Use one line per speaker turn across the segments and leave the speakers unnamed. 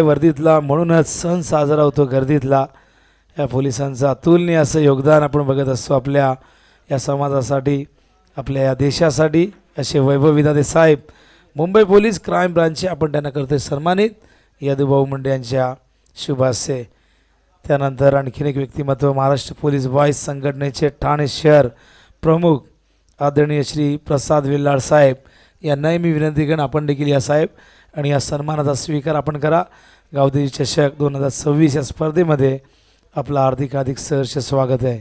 वर्दीतला म्हणूनच सण साजरा होतो गर्दीतला. या पोलिसांचं अतुलनीय असं योगदान आपण बघत असतो आपल्या या समाजासाठी, आपल्या या देशासाठी. असे वैभव विधाते साहेब मुंबई पोलीस क्राईम ब्रांचचे आपण त्यांना करतोय सन्मानित यदुभाऊ मुंडे यांच्या शुभ हस्ते. त्यानंतर आणखीन एक व्यक्तिमत्व महाराष्ट्र पोलीस बॉईज संघटनेचे ठाणे शहर प्रमुख आदरणीय श्री प्रसाद विल्लाड साहेब यांनाही मी विनंती करेन आपण देखील या साहेब आणि या सन्मानाचा स्वीकार आपण करा. गावदेवी चषक 2026 या स्पर्धेमध्ये आपलं हार्दिक सहर्ष स्वागत आहे.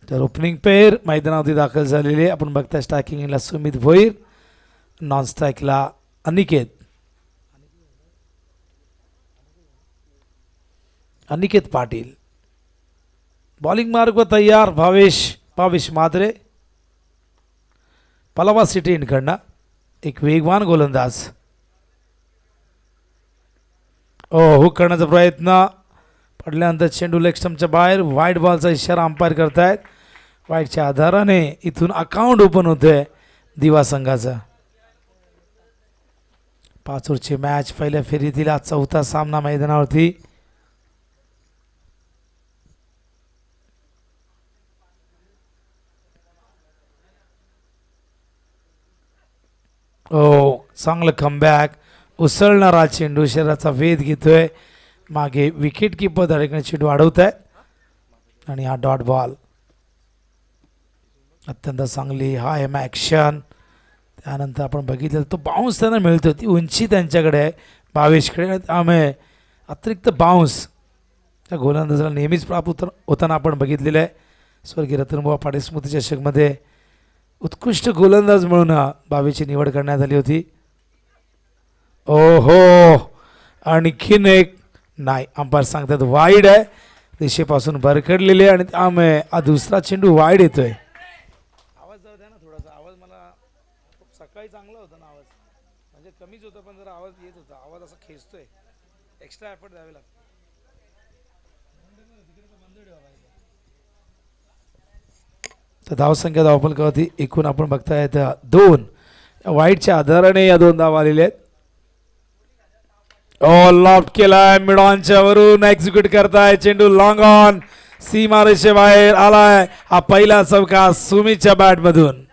तर ओपनिंग पेअर मैदानावरती दाखल झालेले आपण बघता. स्ट्रायकिंगला सुमित भोईर, नॉन स्ट्राईकला अनिकेत पाटील. बॉलिंग मार्ग व तयार भावेश मात्रे पलावा सिटी इनकडनं एक वेगवान गोलंदाज. हुक करण्याचा प्रयत्न पडल्यानंतर चेंडू लेग स्टंपच्या बाहेर. वाईट बॉलचा इशारा अंपायर करतायत. वाईटच्या आधाराने इथून अकाउंट ओपन होते दिवा संघाचा. 5 ओव्हरची मॅच पहिल्या फेरीतील आज चौथा सामना मैदानावरती. चांगलं कमबॅक. उसळणारा चेंडू शरीराचा वेध घेतोय. मागे विकेट किपर धडकणे चेंडू अडवत आहेत आणि हा डॉट बॉल. अत्यंत चांगली हा एम ॲक्शन. त्यानंतर आपण बघितलं तो बाउन्स त्यांना मिळतो. ती उंची त्यांच्याकडे आहे भावेशकडे. त्यामुळे अतिरिक्त बाउन्स त्या गोलंदाजाला नेहमीच प्राप्त होताना आपण बघितलेलं आहे. स्वर्गीय रतनबुवा पाटील स्मृती चषकमध्ये उत्कृष्ट गोलंदाज म्हणून भावेची निवड करण्यात आली होती. ओहो आणखीन एक नाही, अंपायर सांगतात वाईड आहे. दिशेपासून भरकडलेले आणि त्यामुळे हा दुसरा चेंडू वाईड येतोय. आवाज जरा द्या ना थोडासा. आवाज मला सकाळी चांगला होता ना, आवाज म्हणजे कमीच होता पण जरा आवाज येत होता. आवाज असा खेचतोय, एक्स्ट्रा एफर्ट द्यावे लागते. तर धावसंख्या धावफलकावरती एकूण आपण बघताय 2. वाईटच्या आधाराने या 2 धावा आलेल्या आहेत. लॉफ्ट केलाय मिड ऑनच्या वरून एक्झिक्यूट करताय. चेंडू लॉंग ऑन सीमारेषे बाहेर आलाय. हा पहिला चौका सुमितच्या बॅट मधून.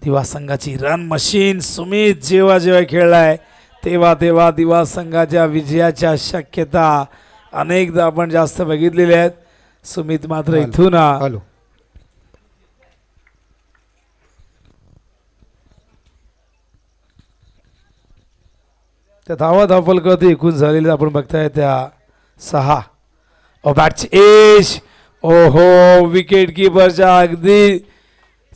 दिवा संघाची रन मशीन सुमित जेव्हा खेळलाय तेव्हा दिवा संघाच्या विजयाच्या शक्यता अनेकदा आपण जास्त बघितलेल्या आहेत. सुमित मात्र इथून त्या धावफलकावरती एकूण झालेले आपण बघताय त्या 6. बॅटची एज. ओहो विकेट किपरच्या अगदी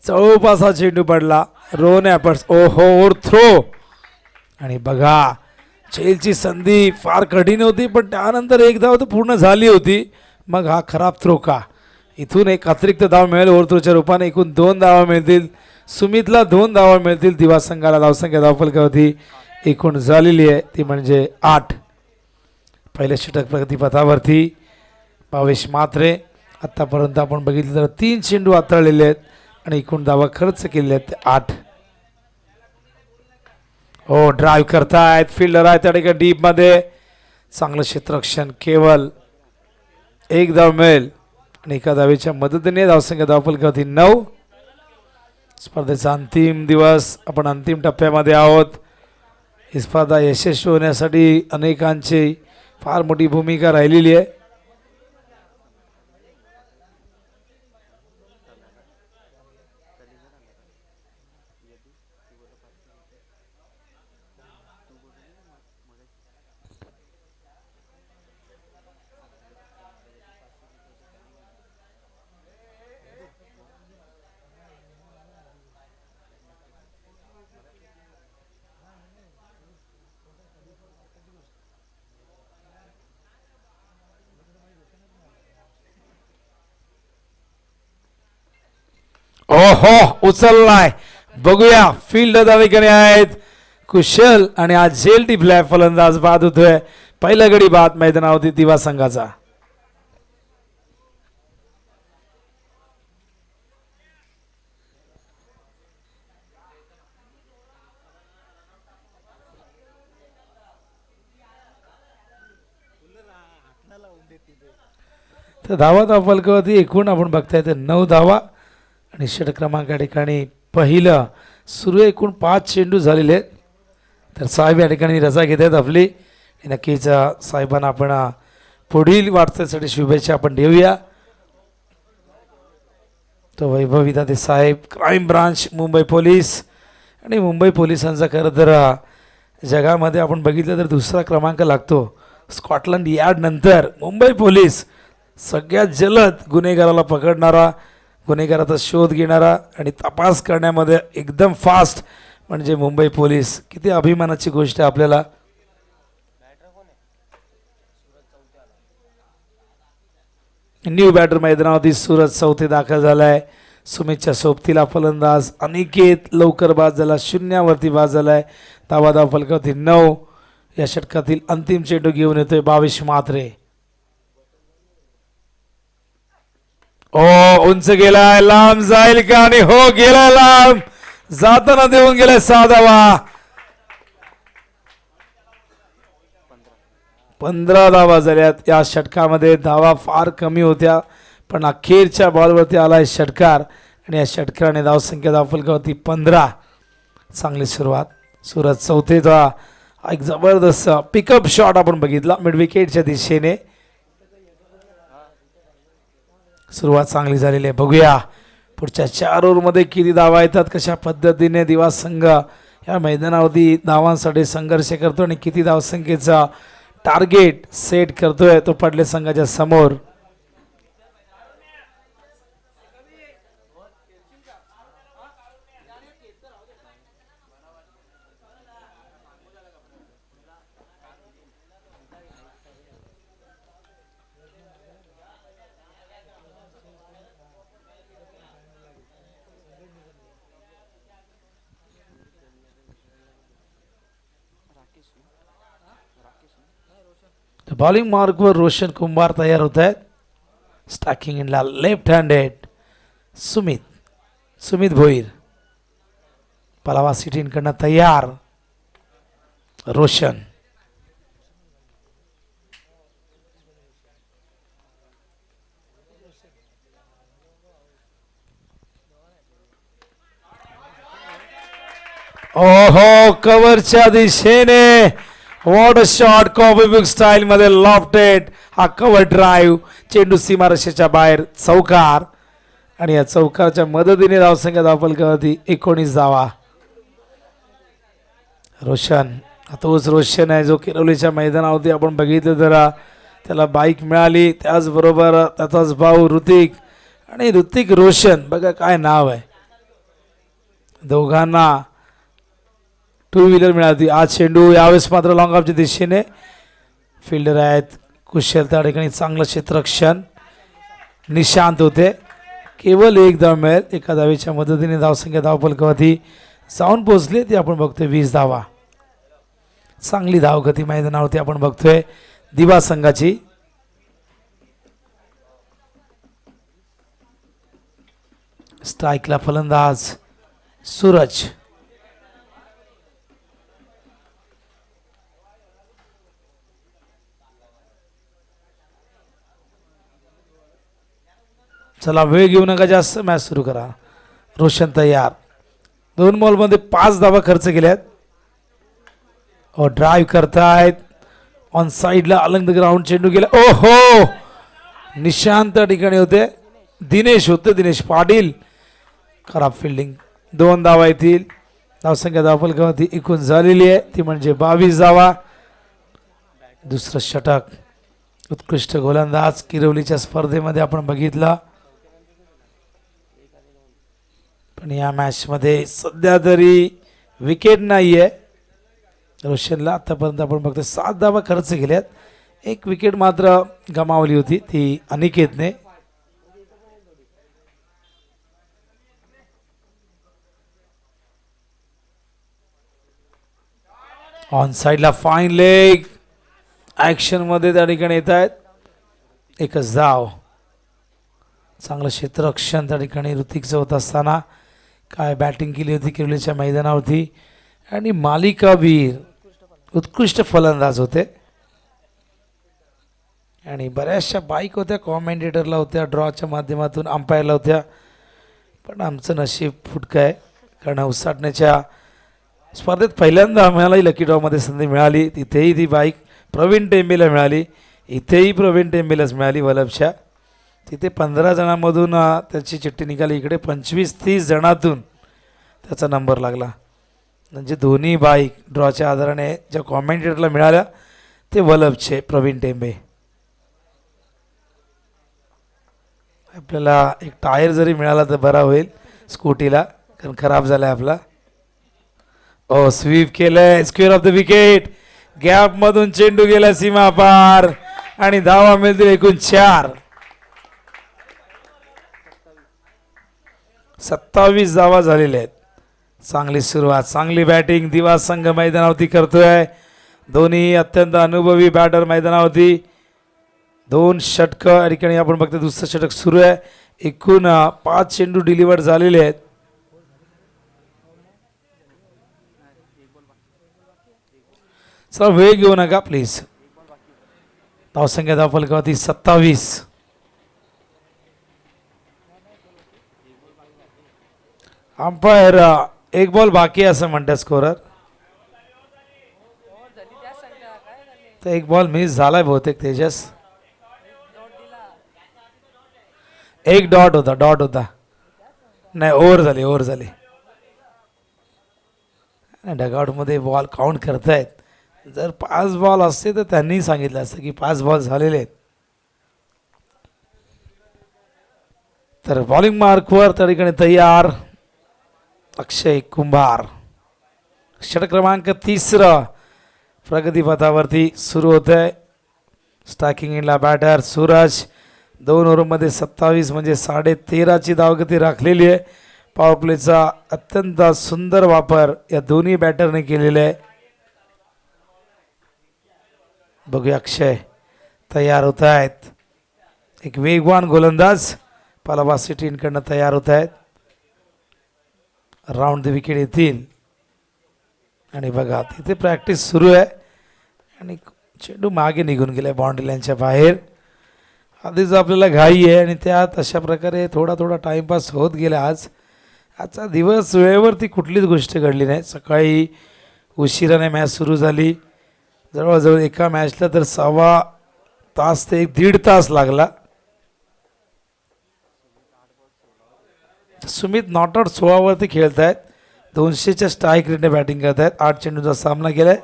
चौपासा चेंडू पडला. रोन ॲपर्स ओव्हर थ्रो. आणि बघा चेलची संधी फार कठीण होती पण त्यानंतर एक धाव तर पूर्ण झाली होती. मग हा खराब थ्रो का. इथून एक अतिरिक्त धाव मिळेल ओव्हर थ्रोच्या रूपाने. एकूण 2 धावा मिळतील. सुमितला 2 धावा मिळतील. दिवा संघाला धावसंख्या धावफलकावरती एकूण झालेली आहे ती म्हणजे 8. पहिल्या षटक प्रगतीपथावरती भावेश मात्रे. आतापर्यंत आपण बघितलं तर 3 चेंडू हाताळलेले आहेत आणि एकूण धावा खर्च केलेले आहेत 8. ड्राईव्ह करतायत. फिल्डर आहे त्या ठिकाणी डीप मध्ये. चांगलं क्षेत्ररक्षण. केवळ 1 धाव मिळेल आणि एका धावेच्या मदतीने धावसंख्या धावफलकावरती 9. स्पर्धेचा अंतिम दिवस. आपण अंतिम टप्प्यामध्ये आहोत. ही स्पर्धा यशस्वी होण्यासाठी अनेकांची फार मोठी भूमिका राहिलेली आहे. उचललाय. बघूया फील्ड धावेकरी आहेत कुशल आणि आज झेल टिपलाय फलंदाज बाद होतोय. पहिला गडी बाद मैदानावरती दिवा संघाचा. तर धावा फलकावरती एकूण आपण बघताय ते 9 धावा आणि षटक क्रमांक या ठिकाणी पहिलं सुरू एकूण 5 चेंडू झालेले आहेत. तर साहेब या ठिकाणी रजा घेत आहेत आपली. नक्कीच साहेबांना आपण पुढील वाटचालीसाठी शुभेच्छा आपण देऊया. तो वैभव विधाते साहेब, क्राईम ब्रांच मुंबई पोलीस. आणि मुंबई पोलिसांचा खरं तर जगामध्ये आपण बघितलं तर दुसरा क्रमांक लागतो. स्कॉटलंड यार्ड नंतर मुंबई पोलीस सगळ्यात जलद गुन्हेगाराला पकडणारा, गुन्हेगाराचा शोध घेणारा आणि तपास करण्यामध्ये एकदम फास्ट म्हणजे मुंबई पोलीस. किती अभिमानाची गोष्ट आहे आपल्याला. न्यू बॅटर मैदानावरती सूरज चौथे दाखल झालाय. सुमितच्या सोबतीला फलंदाज अनिकेत लवकर बाद झाला, 0वरती बाद झालाय. धावा फलकावरती 9. या षटकातील अंतिम चेंडू घेऊन येतोय 22 म्हात्रे. ओ उंच गेलाय, लांब जाईल का? आणि हो गेलाय लांब, जाताना देऊन गेलाय 6 धावा. 15 धावा झाल्यात या षटकामध्ये. धावा फार कमी होत्या पण अखेरच्या बॉलवरती आलाय षटकार आणि या षटकाराने धावसंख्या धावफलकावरती 15. चांगली सुरुवात. सूरज चौथेचा एक जबरदस्त पिकअप शॉट आपण बघितला मिड विकेटच्या दिशेने. सुरुवात चांगली झालेली आहे. बघूया पुढच्या 4 ओव्हरमध्ये किती धावा येतात, कशा पद्धतीने दिवा संघ या मैदानावरती धावांसाठी संघर्ष करतो आणि किती धावसंख्येचा टार्गेट सेट करतोय तो पडले संघाच्या समोर. बॉलिंग मार्कवर रोशन कुंभार तयार होत आहेत. स्टॅकिंग इनला लेफ्ट हँडेड सुमित भोईर. पलावा सिटींकडनं तयार रोशन. ओहो कव्हरच्या दिशेने what a shot. Copybook style मध्ये लॉफ्टेड हा कव्हर ड्राईव्ह. चेंडू सीमारेषेच्या बाहेर चौकार आणि या चौकारच्या मदतीने धावसंख्या धावफलकावरती 19 धावा. रोशन तोच रोशन आहे जो किरोलीच्या मैदानावरती आपण बघितलं जरा त्याला बाईक मिळाली. त्याचबरोबर त्याचाच भाऊ ऋतिक आणि ऋतिक रोशन बघा काय नाव आहे. दोघांना 2 व्हीलर मिळाली. आज चेंडू यावेळेस मात्र लॉंग ऑफच्या दिशेने. फिल्डर आहेत कुशल त्या ठिकाणी चांगलं क्षेत्ररक्षण. निशांत होते. केवळ 1 धाव मिळेल. एका धावेच्या मदतीने धावसंख्या धावफलकावरती जाऊन पोहोचले ती आपण बघतोय 20 धावा. चांगली धावगती मैदानावरती आपण बघतोय दिवा संघाची. स्ट्राईकला फलंदाज सूरज. चला वेळ घेऊ नका जास्त, मॅच सुरू करा. रोशन तयार. 2 बॉलमध्ये 5 धावा खर्च केल्यात. ड्राईव्ह करतायत ऑन साइडला अलंग द ग्राउंड. चेंडू गेला. ओहो निशांत ठिकाणी होते. दिनेश होते, दिनेश पाटील. खराब फिल्डिंग. 2 धावा येतील. धावसंख्या धावफलकावरती एकूण झालेली आहे ती म्हणजे 22 धावा. दुसरं षटक. उत्कृष्ट गोलंदाज किरवलीच्या स्पर्धेमध्ये आपण बघितला पण या मॅच मध्ये सध्या तरी विकेट नाहीये रोशनला. आतापर्यंत आपण बघतो 7 धावा खर्च केल्यात. 1 विकेट मात्र गमावली होती ती अनिकेतने. ऑन साइडला फाईन लेग ऍक्शन मध्ये त्या ठिकाणी येत आहेत. 1च धाव. चांगलं क्षेत्ररक्षण त्या ठिकाणी ऋतिकचं होत असताना काय बॅटिंग केली होती किरवलीच्या मैदानावरती आणि मालिकावीर उत्कृष्ट फलंदाज होते आणि बऱ्याचशा बाईक होत्या, कॉमेंटेटरला होत्या, ड्रॉच्या माध्यमातून अंपायरला होत्या, पण आमचं नशीब फुटकं आहे. कारण उसाटण्याच्या स्पर्धेत पहिल्यांदा आम्हालाही लकी ड्रॉमध्ये संधी मिळाली. तिथेही ती बाईक प्रवीण टेंबेला मिळाली, इथेही प्रवीण टेंबेलाच मिळाली वलभच्या. तिथे 15 जणांमधून त्याची चिठ्ठी निघाली, इकडे 25-30 जणातून त्याचा नंबर लागला. म्हणजे दोन्ही बाईक ड्रॉच्या आधाराने ज्या कॉमेंटेटरला मिळाल्या ते वलभचे प्रवीण टेंबे. आपल्याला एक टायर जरी मिळाला तर बरा होईल स्कूटीला, कारण खराब झाला आहे आपला. ओ स्वीप केलंय, square of the wicket, gap मधून चेंडू गेला सीमा पार आणि धावा मिळतील एकूण 4. 27 धावा झालेल्या आहेत. चांगली सुरुवात, चांगली बॅटिंग दिवा संघ मैदानावरती करतोय. दोन्ही अत्यंत अनुभवी बॅटर मैदानावरती. 2 षटकं या ठिकाणी आपण बघतो. दुसरं षटक सुरू आहे. एकूण 5 चेंडू डिलिव्हर झालेले आहेत. चला वेळ घेऊ नका प्लीज. धावसंख्या धावफलकावरती 27. अंपायर 1 बॉल बाकी आहे असं म्हणतात स्कोरर. तर 1 बॉल मिस झालाय बहुतेक तेजस. 1 डॉट होता. नाही, ओव्हर झाली. डगआउट मध्ये बॉल काउंट करतायत. जर 5 बॉल असते तर त्यांनी सांगितलं असतं की 5 बॉल झालेले आहेत. तर बॉलिंग मार्कवर त्या ठिकाणी तयार अक्षय कुंभार. षटक क्रमांक 3 प्रगतीपथावरती सुरू होत आहे. स्ट्रायकिंग एंडला बॅटर सूरज. 2 ओव्हरमध्ये 27 म्हणजे 13.5ची धावगती राखलेली आहे. पॉवर प्लेचा अत्यंत सुंदर वापर या दोन्ही बॅटरने केलेला आहे. बघूया अक्षय तयार होत आहेत. एक वेगवान गोलंदाज पालावासी टीमकडनं तयार होत आहेत. राऊंड द विकेट येतील आणि बघा तिथे प्रॅक्टिस सुरू आहे आणि चेंडू मागे निघून गेलाय बाउंड्री लाईनच्या बाहेर. आधीच आपल्याला घाई आहे आणि त्यात अशा प्रकारे थोडा टाइमपास होत गेला. आजचा दिवस वेळेवरती कुठलीच गोष्ट घडली नाही. सकाळी उशिराने मॅच सुरू झाली. जवळजवळ एका मॅचला तर 1.25 तास ते 1.5 तास लागला. सुमित नॉट आउट 16 वरती खेळत आहेत. 200च्या स्ट्राईक रेटने बॅटिंग करत आहेत. 8 चेंडूचा सामना केलाय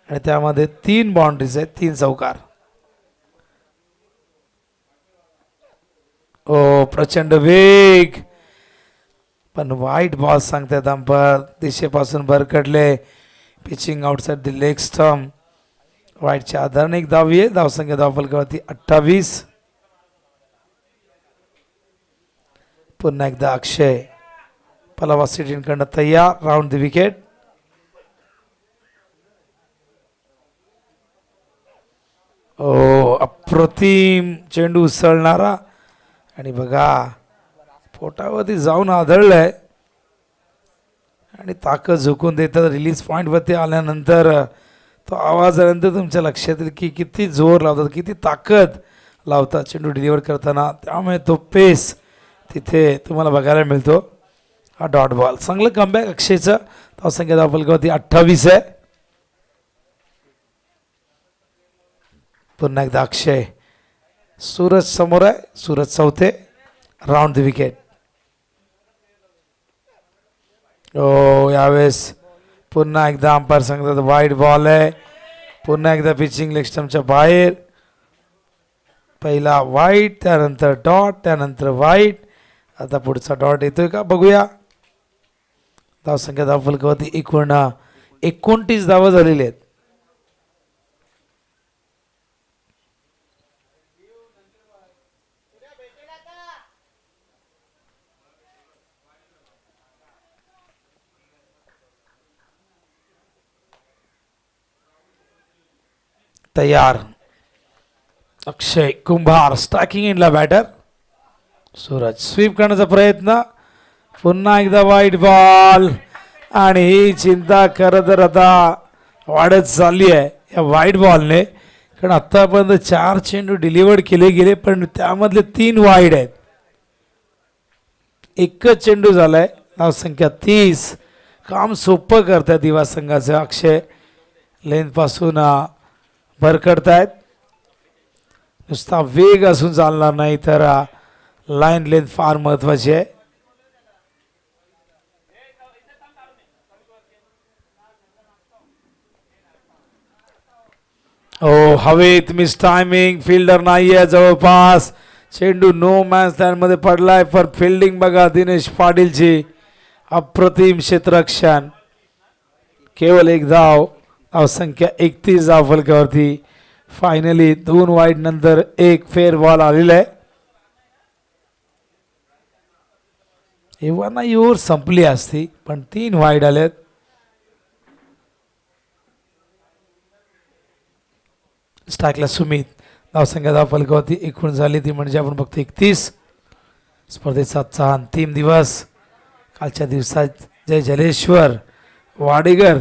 आणि त्यामध्ये 3 बाउंड्रीज आहेत, 3 चौकार. ओ प्रचंड वेग, पण वाईट बॉल सांगतात अंपायर. दिशेपासून भरकडले. Pitching outside the leg stump. वाईटच्या आधाराने एक धाव आहे. धावसंख्या धावफलकावरती 28. पुन्हा एकदा अक्षय पलावासी टीमकडनं तयार. Round the wicket. ओ अप्रतिम चेंडू उसळणारा आणि बघा पोटावरती जाऊन आदळलाय आणि ताकद झुकून देतात. रिलीज पॉईंटवरती आल्यानंतर तो आवाज आल्यानंतर तुमच्या लक्षात येईल की किती जोर लावतात, किती ताकद लावतात चेंडू डिलिव्हर करताना. त्यामुळे तो पेस तिथे तुम्हाला बघायला मिळतो. हा डॉट बॉल. चांगलं कमबॅक अक्षयचं. धावसंख्या धावफलकावरती 28 आहे. पुन्हा एकदा अक्षय. सूरज समोर आहे. सूरज चौथे. Round the wicket. ओ यावेळेस पुन्हा एकदा अंपायर सांगतात वाईट बॉल आहे. पुन्हा एकदा पिचिंग लेग स्टंपच्या बाहेर. पहिला वाईट, त्यानंतर डॉट, त्यानंतर वाईट. आता पुढचा डॉट येतोय का बघूया. धावसंख्या धावफलकावरती 29 धावा झालेली आहेत. तयार अक्षय कुंभार. स्ट्रायकिंग एंडला बॅटर सूरज. स्वीप करण्याचा प्रयत्न. पुन्हा एकदा वाईट बॉल आणि ही चिंता खरं तर आता वाढत चालली आहे या वाईट बॉलने. कारण आतापर्यंत 4 चेंडू डिलिव्हर्ड केले गेले पण त्यामधले 3 वाईड आहेत. एकच चेंडू झालाय. धावसंख्या 30. काम सोपं करतात दिवा संघाचे. अक्षय लेन पासून भरकडतायत. नुसता वेग असून चालणार नाही तर लाईन लेंथ फार महत्वाची आहे. हवेत मिस टायमिंग. फिल्डर नाहीये जवळपास. चेंडू नो मॅन स्टँड मध्ये पडलाय. पण फिल्डिंग बघा दिनेश पाटीलची. अप्रतिम क्षेत्ररक्षण. केवळ एक धाव. धावसंख्या 31 धाव फलकावरती. फायनली 2 वाईड नंतर एक फेअर बॉल आलेला आहे. एव्हा ओव्हर संपली असती पण 3 वाईड आलेत. स्ट्राईकला सुमित. धावसंख्या धाव फलकावरती एकूण झाली ती म्हणजे आपण बघतो 31. स्पर्धेचा आजचा अंतिम दिवस. कालच्या दिवसात जय जलेश्वर वाडेगर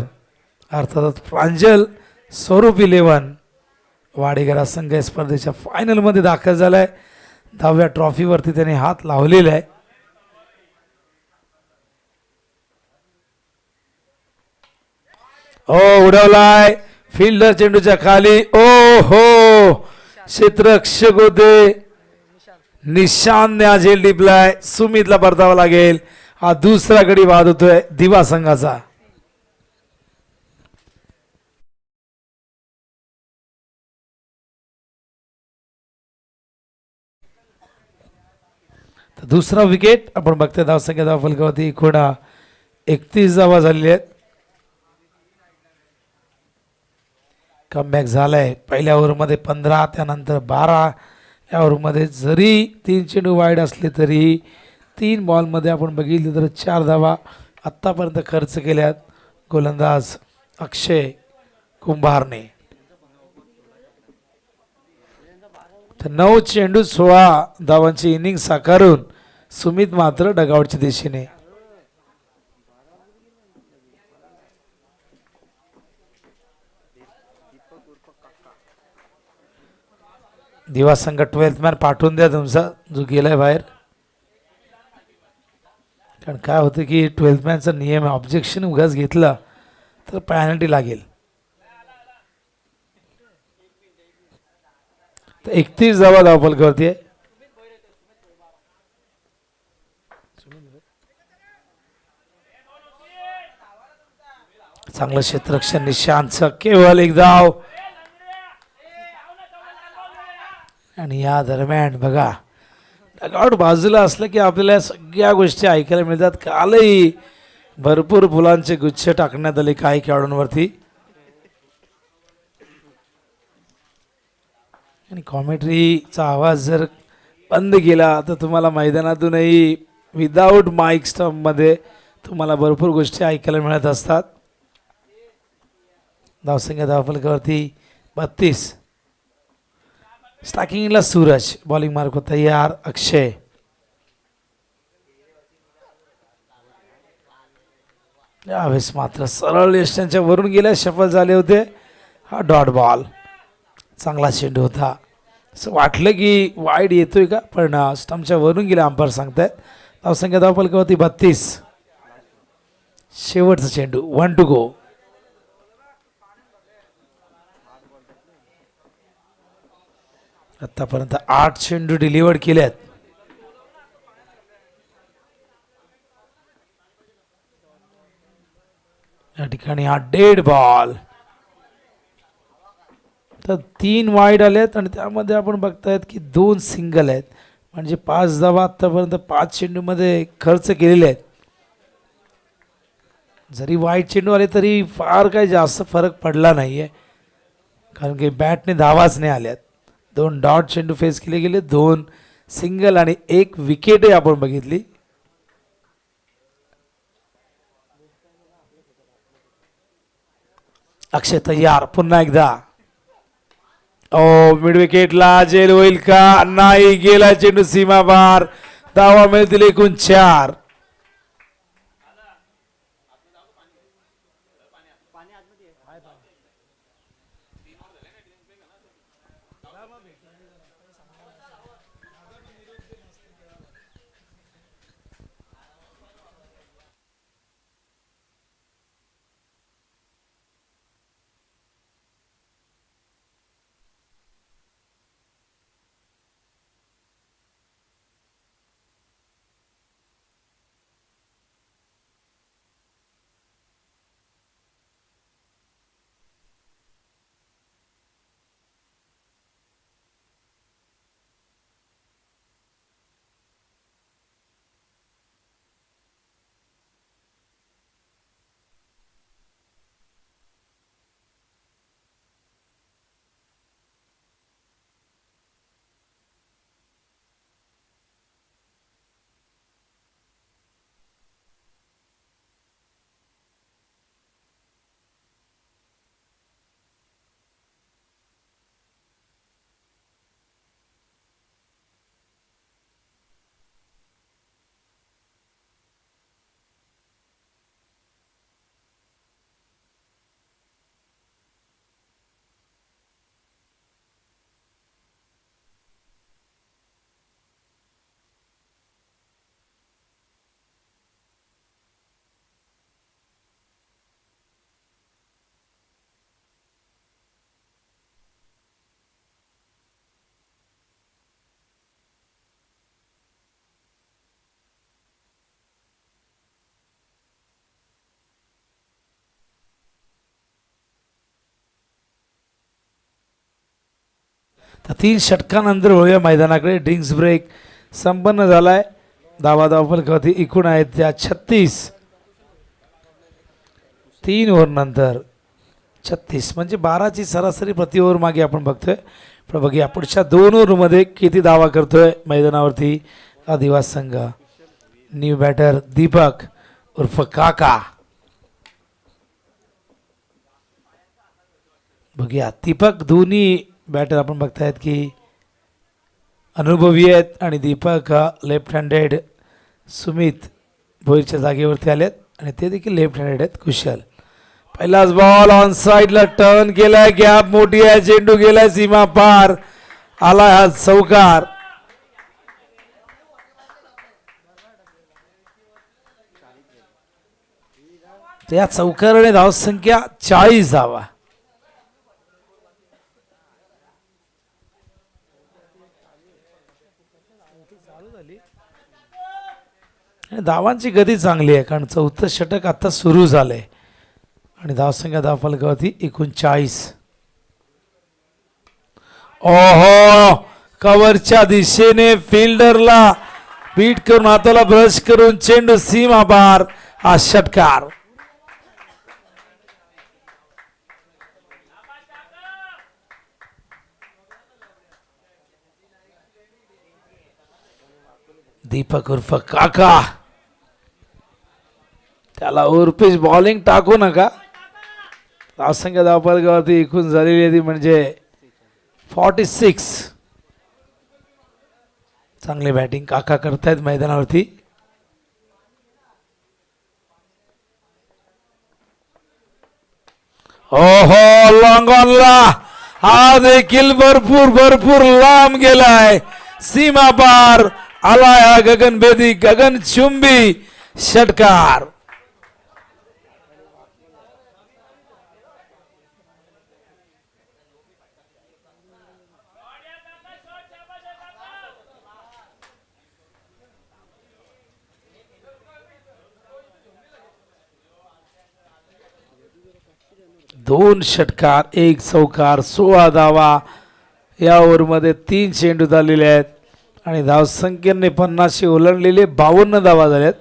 अर्थात प्रांजल स्वरूप 11 वाडेगर हा संघ स्पर्धेच्या फायनल मध्ये दाखल झालाय. 10व्या ट्रॉफीवरती त्याने हात लावलेला आहे. उडवलाय फिल्डर चेंडूच्या खाली. ओ हो क्षेत्ररक्षक होते निशांतने हा झेल टिपलाय. सुमितला परतावा लागेल. हा दुसरा गडी बाद होतोय दिवा संघाचा. दुसरा विकेट आपण बघतोय. धावसंख्या धाव फलकावरती एकूण 31 धावा झालेल्या आहेत. कमबॅक झालाय. पहिल्या ओव्हरमध्ये 15 त्यानंतर 12. या ओव्हरमध्ये जरी 3 चेंडू वाईड असले तरी 3 बॉलमध्ये आपण बघितलं तर 4 धावा आत्तापर्यंत खर्च केल्यात गोलंदाज अक्षय कुंभारने. तर 9 चेंडू 16 धावांची इनिंग साकारून सुमित मात्र डगआउटच्या दिशेने. दिवा संघ 12th मॅन पाठवून द्या तुमचा जो गेलाय बाहेर. कारण काय होतं की 12th मॅनचा नियम आहे. ऑब्जेक्शन उगाच घेतलं तर पेनल्टी लागेल. तर 31 धावा धावफलकावरती आहे. चांगलं क्षेत्ररक्षण निशांतचं. केवळ एक धाव. आणि या दरम्यान बघा डगआउट बाजूला असलं की आपल्याला सगळ्या गोष्टी ऐकायला मिळतात. कालही भरपूर फुलांचे गुच्छ टाकण्यात आले काही खेळाडूंवरती. आणि कॉमेंट्रीचा आवाज जर बंद केला तर तुम्हाला मैदानातूनही विदाऊट माईक स्टंपमध्ये तुम्हाला भरपूर गोष्टी ऐकायला मिळत असतात. धावसंख्या धावफलकावरती 32. स्टार्टिंगला सूरज. बॉलिंग मार्क तयार अक्षय. यावेळेस मात्र सरळ यष्टांच्या वरून गेल्या सफल झाले होते. हा डॉट बॉल. चांगला चेंडू होता. असं वाटलं की वाईड येतोय का पण स्टंपच्या वरून गेल्या अंपायर सांगतायत. धावसंख्या धावफलकावरती 32. शेवटचा चेंडू 1 to go. आतापर्यंत 8 चेंडू डिलिव्हर्ड केल्यात. या ठिकाणी हा डेड बॉल. तर 3 वाईड आलेत आणि त्यामध्ये आपण बघतायत की 2 सिंगल आहेत. म्हणजे 5 धावा आतापर्यंत 5 चेंडू मध्ये खर्च केलेले आहेत. जरी वाईड चेंडू आले तरी फार काही जास्त फरक पडला नाहीये कारण की बॅटने धावाच नाही आल्यात. 2 डॉट चेंडू फेस केले गेले. 2 सिंगल आणि 1 विकेटही आपण बघितली. अक्षय तयार पुन्हा एकदा. मिड विकेटला जेल होईल का नाही. गेला चेंडू सीमा पार. धावा मिळतील एकूण 4. तर 3 षटकानंतर वळूया मैदानाकडे. ड्रिंक्स ब्रेक संपन्न झालाय. धावा फलकावरती एकूण आहेत त्या 36. 3 ओव्हर नंतर 36 म्हणजे 12ची सरासरी प्रति ओव्हर मागे आपण बघतोय. पण बघूया पुढच्या 2 ओव्हरमध्ये किती धावा करतोय मैदानावरती आदिवासी संघ. न्यू बॅटर दीपक उर्फ काका. बघूया दीपक दोन्ही बॅटर आपण बघतायत की अनुभवी आहेत आणि दीपक लेफ्ट हँडेड. सुमित भोईरच्या जागेवरती आलेत आणि ते देखील लेफ्ट हँडेड आहेत. कुशल पहिलाच बॉल ऑन साइडला टर्न केलाय. गॅप मोठी आहे. चेंडू गेलाय सीमा पार. आलाय हा चौकार. त्या चौकाराने धावसंख्या 40 धावा. धावांची गती चांगली आहे कारण 4थं षटक आता सुरू झालंय आणि धावसंख्या धावफलकावरती 39. ओहो कव्हरच्या दिशेने फिल्डरला बीट करून हाताला ब्रश करून चेंडू सीमा पार. हा षटकार. दीपक उर्फ काका. त्याला उर्फीच बॉलिंग टाकू नका. धावसंख्या धावफलकावरती एकूण झालेली आहे ती म्हणजे 46. चांगली बॅटिंग काका करतायत मैदानावरती. ओहो लॉंग ऑनला हा देखील भरपूर लांब गेलाय. सीमा पार आलाय हा गगनभेदी गगनचुंबी षटकार. दोन षटकार 1 चौकार 16 धावा या ओव्हरमध्ये 3 चेंडू झालेले आहेत आणि धावसंख्येने 50 ओलांडलेले 52 धावा झाल्यात.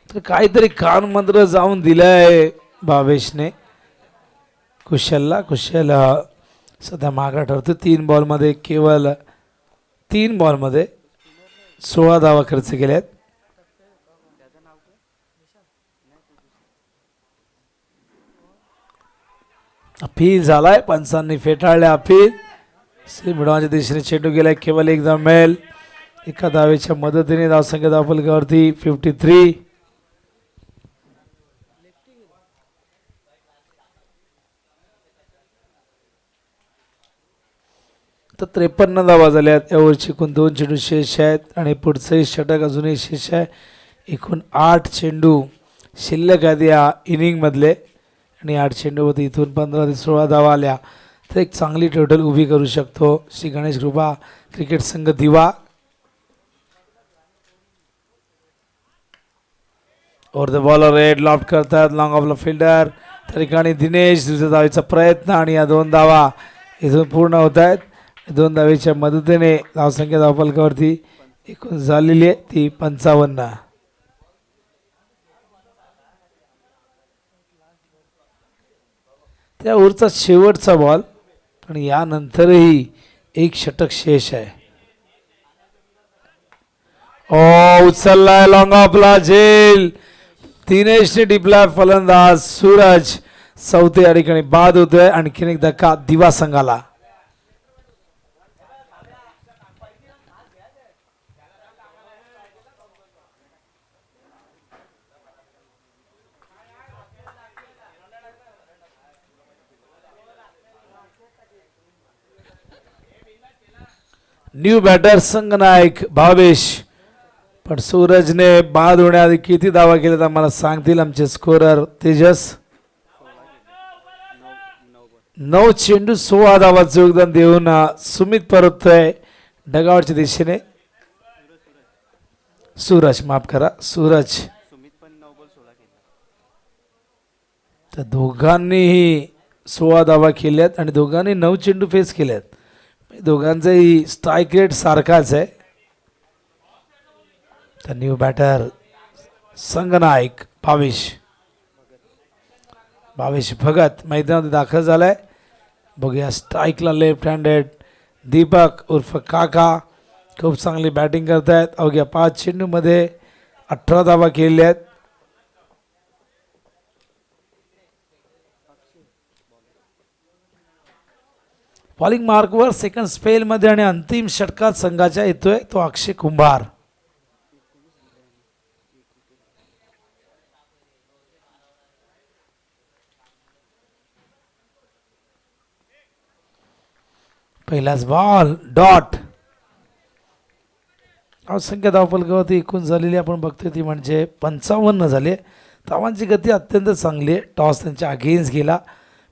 तर काहीतरी कानमंत्र जाऊन दिलाय भावेशने कुशलला. कुशल सध्या मागा ठरतो. 3 बॉलमध्ये केवळ 3 बॉलमध्ये 16 धावा खर्च केल्यात. अपील झालाय. पंचांनी फेटाळल्या अपील. मिडवाच्या दिशेने चेंडू गेलाय. केवळ एकदा मेल. एका धावेच्या मदतीने धावसंख्या धावफलकावरती 53. तर 53 धावा झाल्यात. यावरची एकूण 2 चेंडू शेष आहेत आणि पुढचंही षटक अजूनही शेष आहे. एकूण 8 चेंडू शिल्लक आहेत या इनिंगमधले आणि 8 चेंडूमध्ये इथून 15 ते 16 धावा आल्या तर एक चांगली टोटल उभी करू शकतो श्री गणेश कृपा क्रिकेट संघ दिवा. और द बॉलर रेड लॉफ्ट करतात. लॉंग ऑफला फिल्डर त्या ठिकाणी दिनेश. दुसऱ्या धावेचा प्रयत्न आणि या 2 धावा इथून पूर्ण होत आहेत. 2 धावेच्या मदतीने धावसंख्या धावफलकावरती एकूण झालेली आहे ती 55. त्या ओव्हरचा शेवटचा बॉल आणि यानंतरही 1 षटक शेष आहे. ओ उचललाय लॉंग ऑफला झेल. दिनेशने डिपला फलंदाज सूरज चौथे या ठिकाणी बाद होतोय. आणखीन एक धक्का दिवा संघाला. न्यू बॅटर संघनायक भावेश. पण सूरजने बाद होण्याआधी किती धावा केल्यात आम्हाला सांगतील आमचे स्कोरर तेजस. 9 चेंडू 16 धावांचं योगदान देऊन सुमित परततोय डगावरच्या दिशेने. सूरज, माफ करा, सूरज. तर दोघांनीही 16 धावा केल्यात आणि दोघांनी 9 चेंडू फेस केल्यात. दोघांचाही स्ट्राईक रेट सारखाच आहे. तर न्यू बॅटर संगनायक भावेश भगत मैदानात दाखल झालाय. बघूया स्ट्राईकला लेफ्ट हँडेड दीपक उर्फ काका खूप चांगली बॅटिंग करतायत. अवघ्या 5 चेंडूमध्ये 18 धावा केलेल्या आहेत. बॉलिंग मार्कवर सेकंड स्पेलमध्ये आणि अंतिम षटकात संघाच्या येतोय तो अक्षय कुंभार. पहिलाच बॉल डॉट. असंख्य धावफलकावरती एकूण झालेली आपण बघतोय ती म्हणजे 55 झाली. धावांची गती अत्यंत चांगली आहे. टॉस त्यांच्या अगेन्स्ट गेला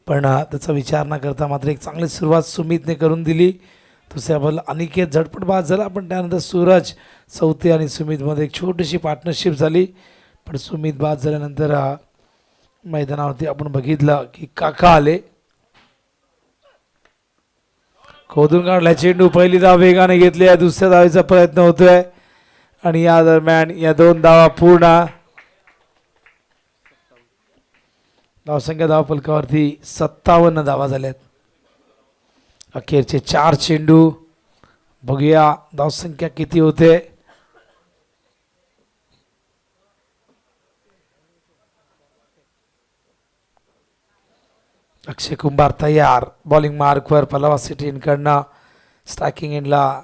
पण त्याचा विचार न करता मात्र एक चांगली सुरुवात सुमितने करून दिली. दुसऱ्या बॉल अनिकेत झटपट बाद झाला पण त्यानंतर सूरज चौथे आणि सुमितमध्ये एक छोटीशी पार्टनरशिप झाली. पण सुमित बाद झाल्यानंतर मैदानावरती आपण बघितलं की काका आले. खोदून काढला चेंडू. पहिली धाव वेगाने घेतली आहे. दुसऱ्या धावेचा प्रयत्न होतोय आणि या दरम्यान या 2 धावा पूर्ण. धावसंख्या धावफलकावरती 57 धावा झाल्यात. अखेरचे 4 चेंडू. बघूया धावसंख्या किती होते. अक्षय कुंभार तयार. बॉलिंग मार्कवर पलावा सिटी इनकडनं. स्ट्रायकिंग इनला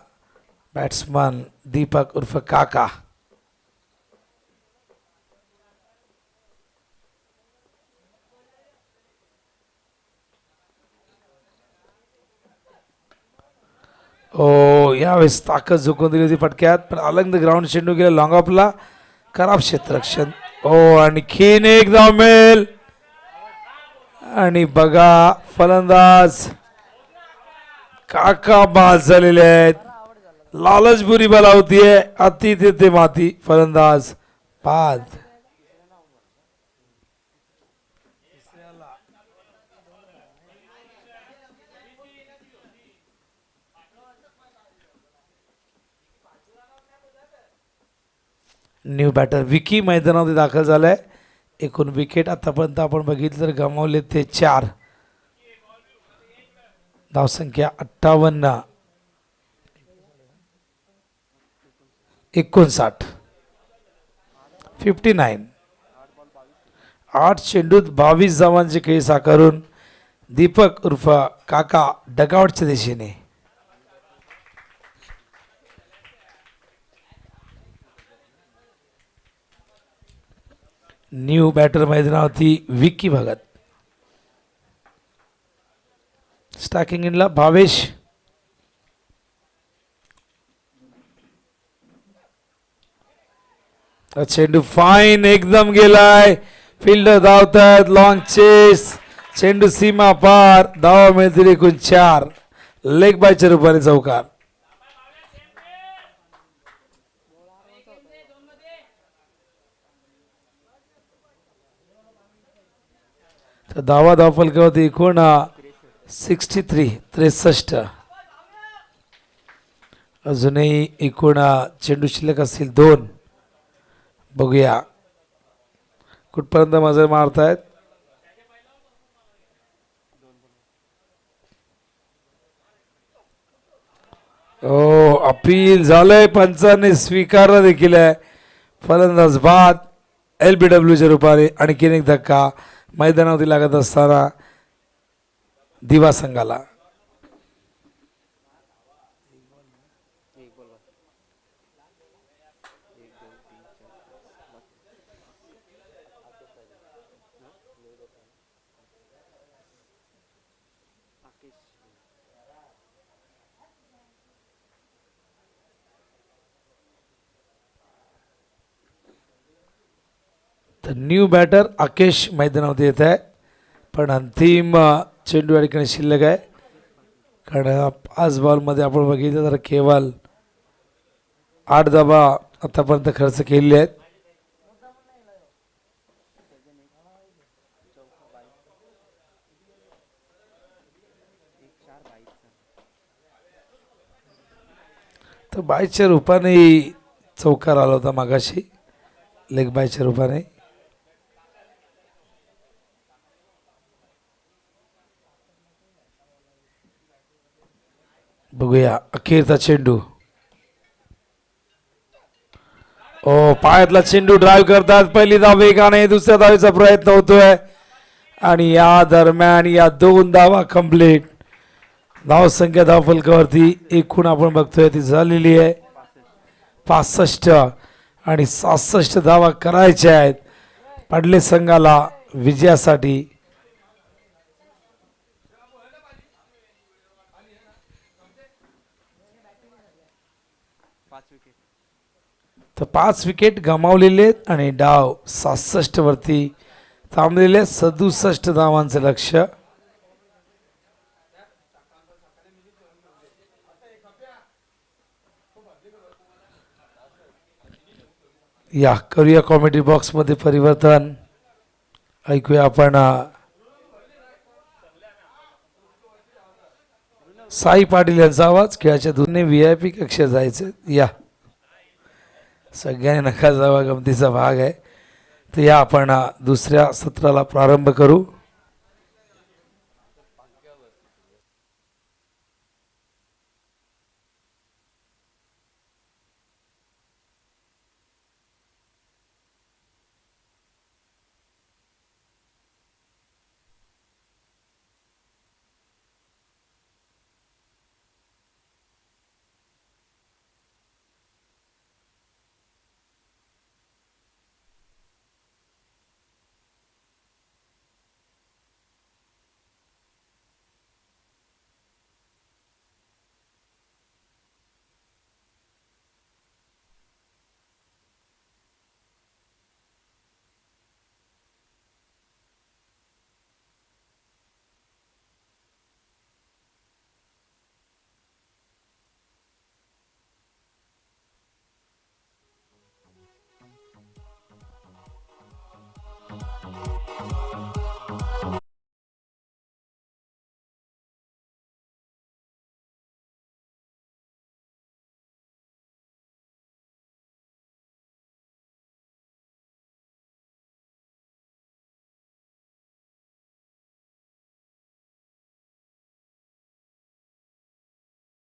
बॅट्समन दीपक उर्फ काका. ओ यावेळेस ताकद झुकून दिली होती फटक्यात पण अलंग ग्राउंड चेंडू गेला लॉंग ऑफला. खराब क्षेत्ररक्षण. ओ आणखीन एक धाव मिळेल आणि बघा फलंदाज काका बाद झालेले आहेत. लालच बुरी बला होतीये. अति तेथे माती. फलंदाज बाद. न्यू बॅटर विकी मैदानामध्ये दाखल झालाय. एकूण विकेट आतापर्यंत आपण बघितलं तर गमावले ते 4. धावसंख्या 58. 59. 59. 8 चेंडूत 22 धावांचे खेळ साकारून दीपक उर्फ काका डगआउटच्या दिशेने. न्यू बॅटर मैदानावरती विकी भगत. स्टॅकिंग इनला भावेश. चेंडू फाईन एकदम गेलाय. फिल्डर धावतात. Long chase. चेंडू सीमा पार. धावा मिळतील एकूण 4. लेग बायच्या रूपाने चौकार. तर धावा धावफलकावरती एकूण 63. अजूनही एकूण चेंडू शिल्लक असतील 2. बघूया कुठपर्यंत मजल मारतायत. ओ अपील झालंय. पंचांनी स्वीकारलं देखील आहे. फलंदाज बाद. LBWच्या रूपाने आणखीन एक धक्का मैदानावरती लागत असताना दिवा संघाला. तर न्यू बॅटर आकेश मैदानावरती येत आहे पण अंतिम चेंडू या ठिकाणी शिल्लक आहे, कारण 5 बॉलमध्ये आपण बघितलं तर केवळ 8 धावा आतापर्यंत खर्च केलेले आहेत. तर बायच्या रूपाने चौकार आला होता मागाशी, लेग बायच्या रूपाने. बघूया अखेरचा चेंडू. ओ पायातला चेंडू ड्राईव्ह करतात. पहिली धाव वेगाने, दुसऱ्या धावेचा प्रयत्न होतोय आणि या दरम्यान या 2 धावा कंप्लीट. धाव संख्या धाव फलकावरती एकूण आपण बघतोय ती झालेली आहे 65 आणि 66 धावा करायच्या आहेत पाडले संघाला विजयासाठी. तर 5 विकेट गमावलेले आहेत आणि डाव 67 वरती थांबलेले. 67 धावांचं लक्ष्य. या करूया कॉमेडी बॉक्स मध्ये परिवर्तन. ऐकूया आपण साई पाटील यांचा आवाज. खेळाच्या दोन्ही VIP कक्षात जायचं. या सगळ्यांनी नका जावा, गमतीचा भाग आहे. तर या आपण दुसऱ्या सत्राला प्रारंभ करू.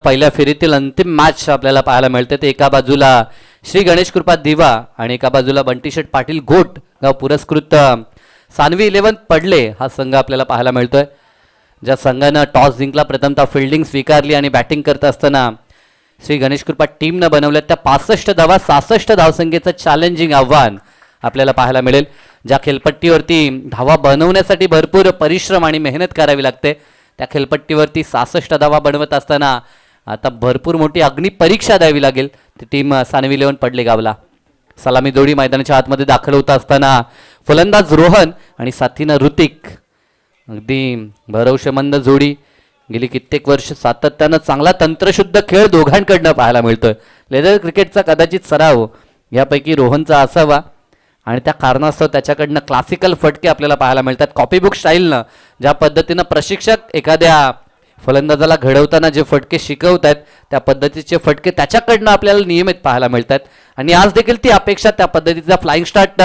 पहिल्या फेरीतील अंतिम मॅच आपल्याला पाहायला मिळते. ते एका बाजूला श्री गणेश कृपा दिवा आणि एका बाजूला बंटीशेठ पाटील गोट गाव पुरस्कृत सानवी 11 पडले हा संघ आपल्याला पाहायला मिळतोय. ज्या संघानं टॉस जिंकला, प्रथमतः फिल्डिंग स्वीकारली आणि बॅटिंग करत असताना श्री गणेश कृपा टीमनं बनवल्या त्या 65 धावा 66 धावसंख्येचं चॅलेंजिंग आव्हान आपल्याला पाहायला मिळेल. ज्या खेळपट्टीवरती धावा बनवण्यासाठी भरपूर परिश्रम आणि मेहनत करावी लागते, त्या खेळपट्टीवरती 66 धावा बनवत असताना आता भरपूर मोठी अग्नी परीक्षा द्यावी लागेल. ती टीम सानवी 11 पडले गावला. सलामी जोडी मैदानाच्या आतमध्ये दाखल होत असताना फलंदाज रोहन आणि साथीनं ऋतिक, अगदी भरवशामंद जोडी. गेली कित्येक वर्ष सातत्यानं चांगला तंत्रशुद्ध खेळ दोघांकडनं पाहायला मिळतोय. लेदर क्रिकेटचा कदाचित सराव यापैकी रोहनचा असावा आणि त्या कारणास्तव त्याच्याकडनं क्लासिकल फटके आपल्याला पाहायला मिळतात. कॉपीबुक स्टाईलनं ज्या पद्धतीनं प्रशिक्षक एखाद्या फलंदाजाला घडवताना जे फटके शिकवत आहेत त्या पद्धतीचे फटके त्याच्याकडनं आपल्याला नियमित पाहायला मिळतात. आणि आज देखील ती अपेक्षा त्या पद्धतीचा फ्लाइंग स्टार्ट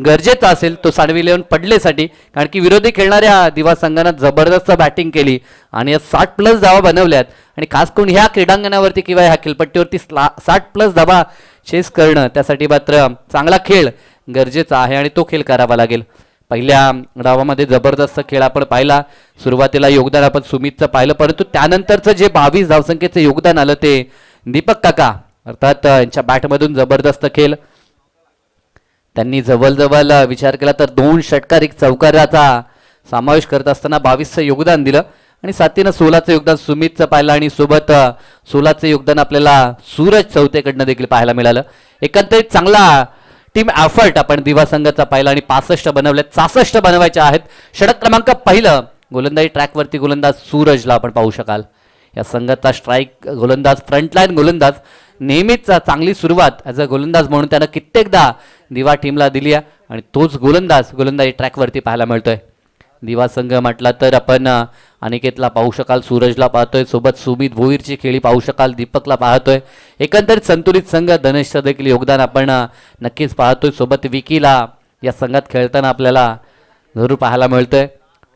गरजेचा असेल तो सानवी 11 पडलेसाठी, कारण की विरोधी खेळणाऱ्या दिवा संघानं जबरदस्त बॅटिंग केली आणि 60+ धावा बनवल्यात. आणि खास करून ह्या क्रीडांगणावरती किंवा ह्या खेळपट्टीवरती 60+ धावा चेस करणं त्यासाठी मात्र चांगला खेळ गरजेचा आहे आणि तो खेळ करावा लागेल. पहिल्या डावामध्ये जबरदस्त खेळ आपण पाहिला. सुरुवातीला योगदान आपण सुमितचं पाहिलं, परंतु त्यानंतरचं जे 22 धावसंख्येचं योगदान आलं ते दीपक काका अर्थात यांच्या बॅटमधून जबरदस्त खेळ. त्यांनी जवळजवळ विचार केला तर 2 षटकार 1 चौकाराचा समावेश करत असताना 22चं योगदान दिलं आणि साथीनं 16चं योगदान सुमितचं पाहिलं आणि सोबत 16चं योगदान आपल्याला सूरज चौथेकडनं देखील पाहायला मिळालं. एकंदरीत चांगला टीम एफर्ट आपण दिवा संघाचा पाहिला आणि 65 बनवले, 66 बनवायचे आहेत. षटक क्रमांक पहिलं गोलंदाजी ट्रॅकवरती गोलंदाज सूरजला आपण पाहू शकाल. या संघाचा स्ट्राईक गोलंदाज फ्रंटलाईन गोलंदाज नेहमीच चांगली सुरुवात ॲज अ गोलंदाज म्हणून त्यानं कित्येकदा दिवा टीमला दिली आहे आणि तोच गोलंदाजी ट्रॅकवरती पाहायला मिळतोय. दिवा संघ म्हटला तर आपण अनिकेतला पाहू शकाल, सूरजला पाहतोय, सोबत सुमित भोईरची खेळी पाहू शकाल, दीपकला पाहतोय. एकंदरीत संतुलित संघ. धनेशचं देखील योगदान आपण नक्कीच पाहतोय. सोबत विकीला या संघात खेळताना आपल्याला जरूर पाहायला मिळतोय.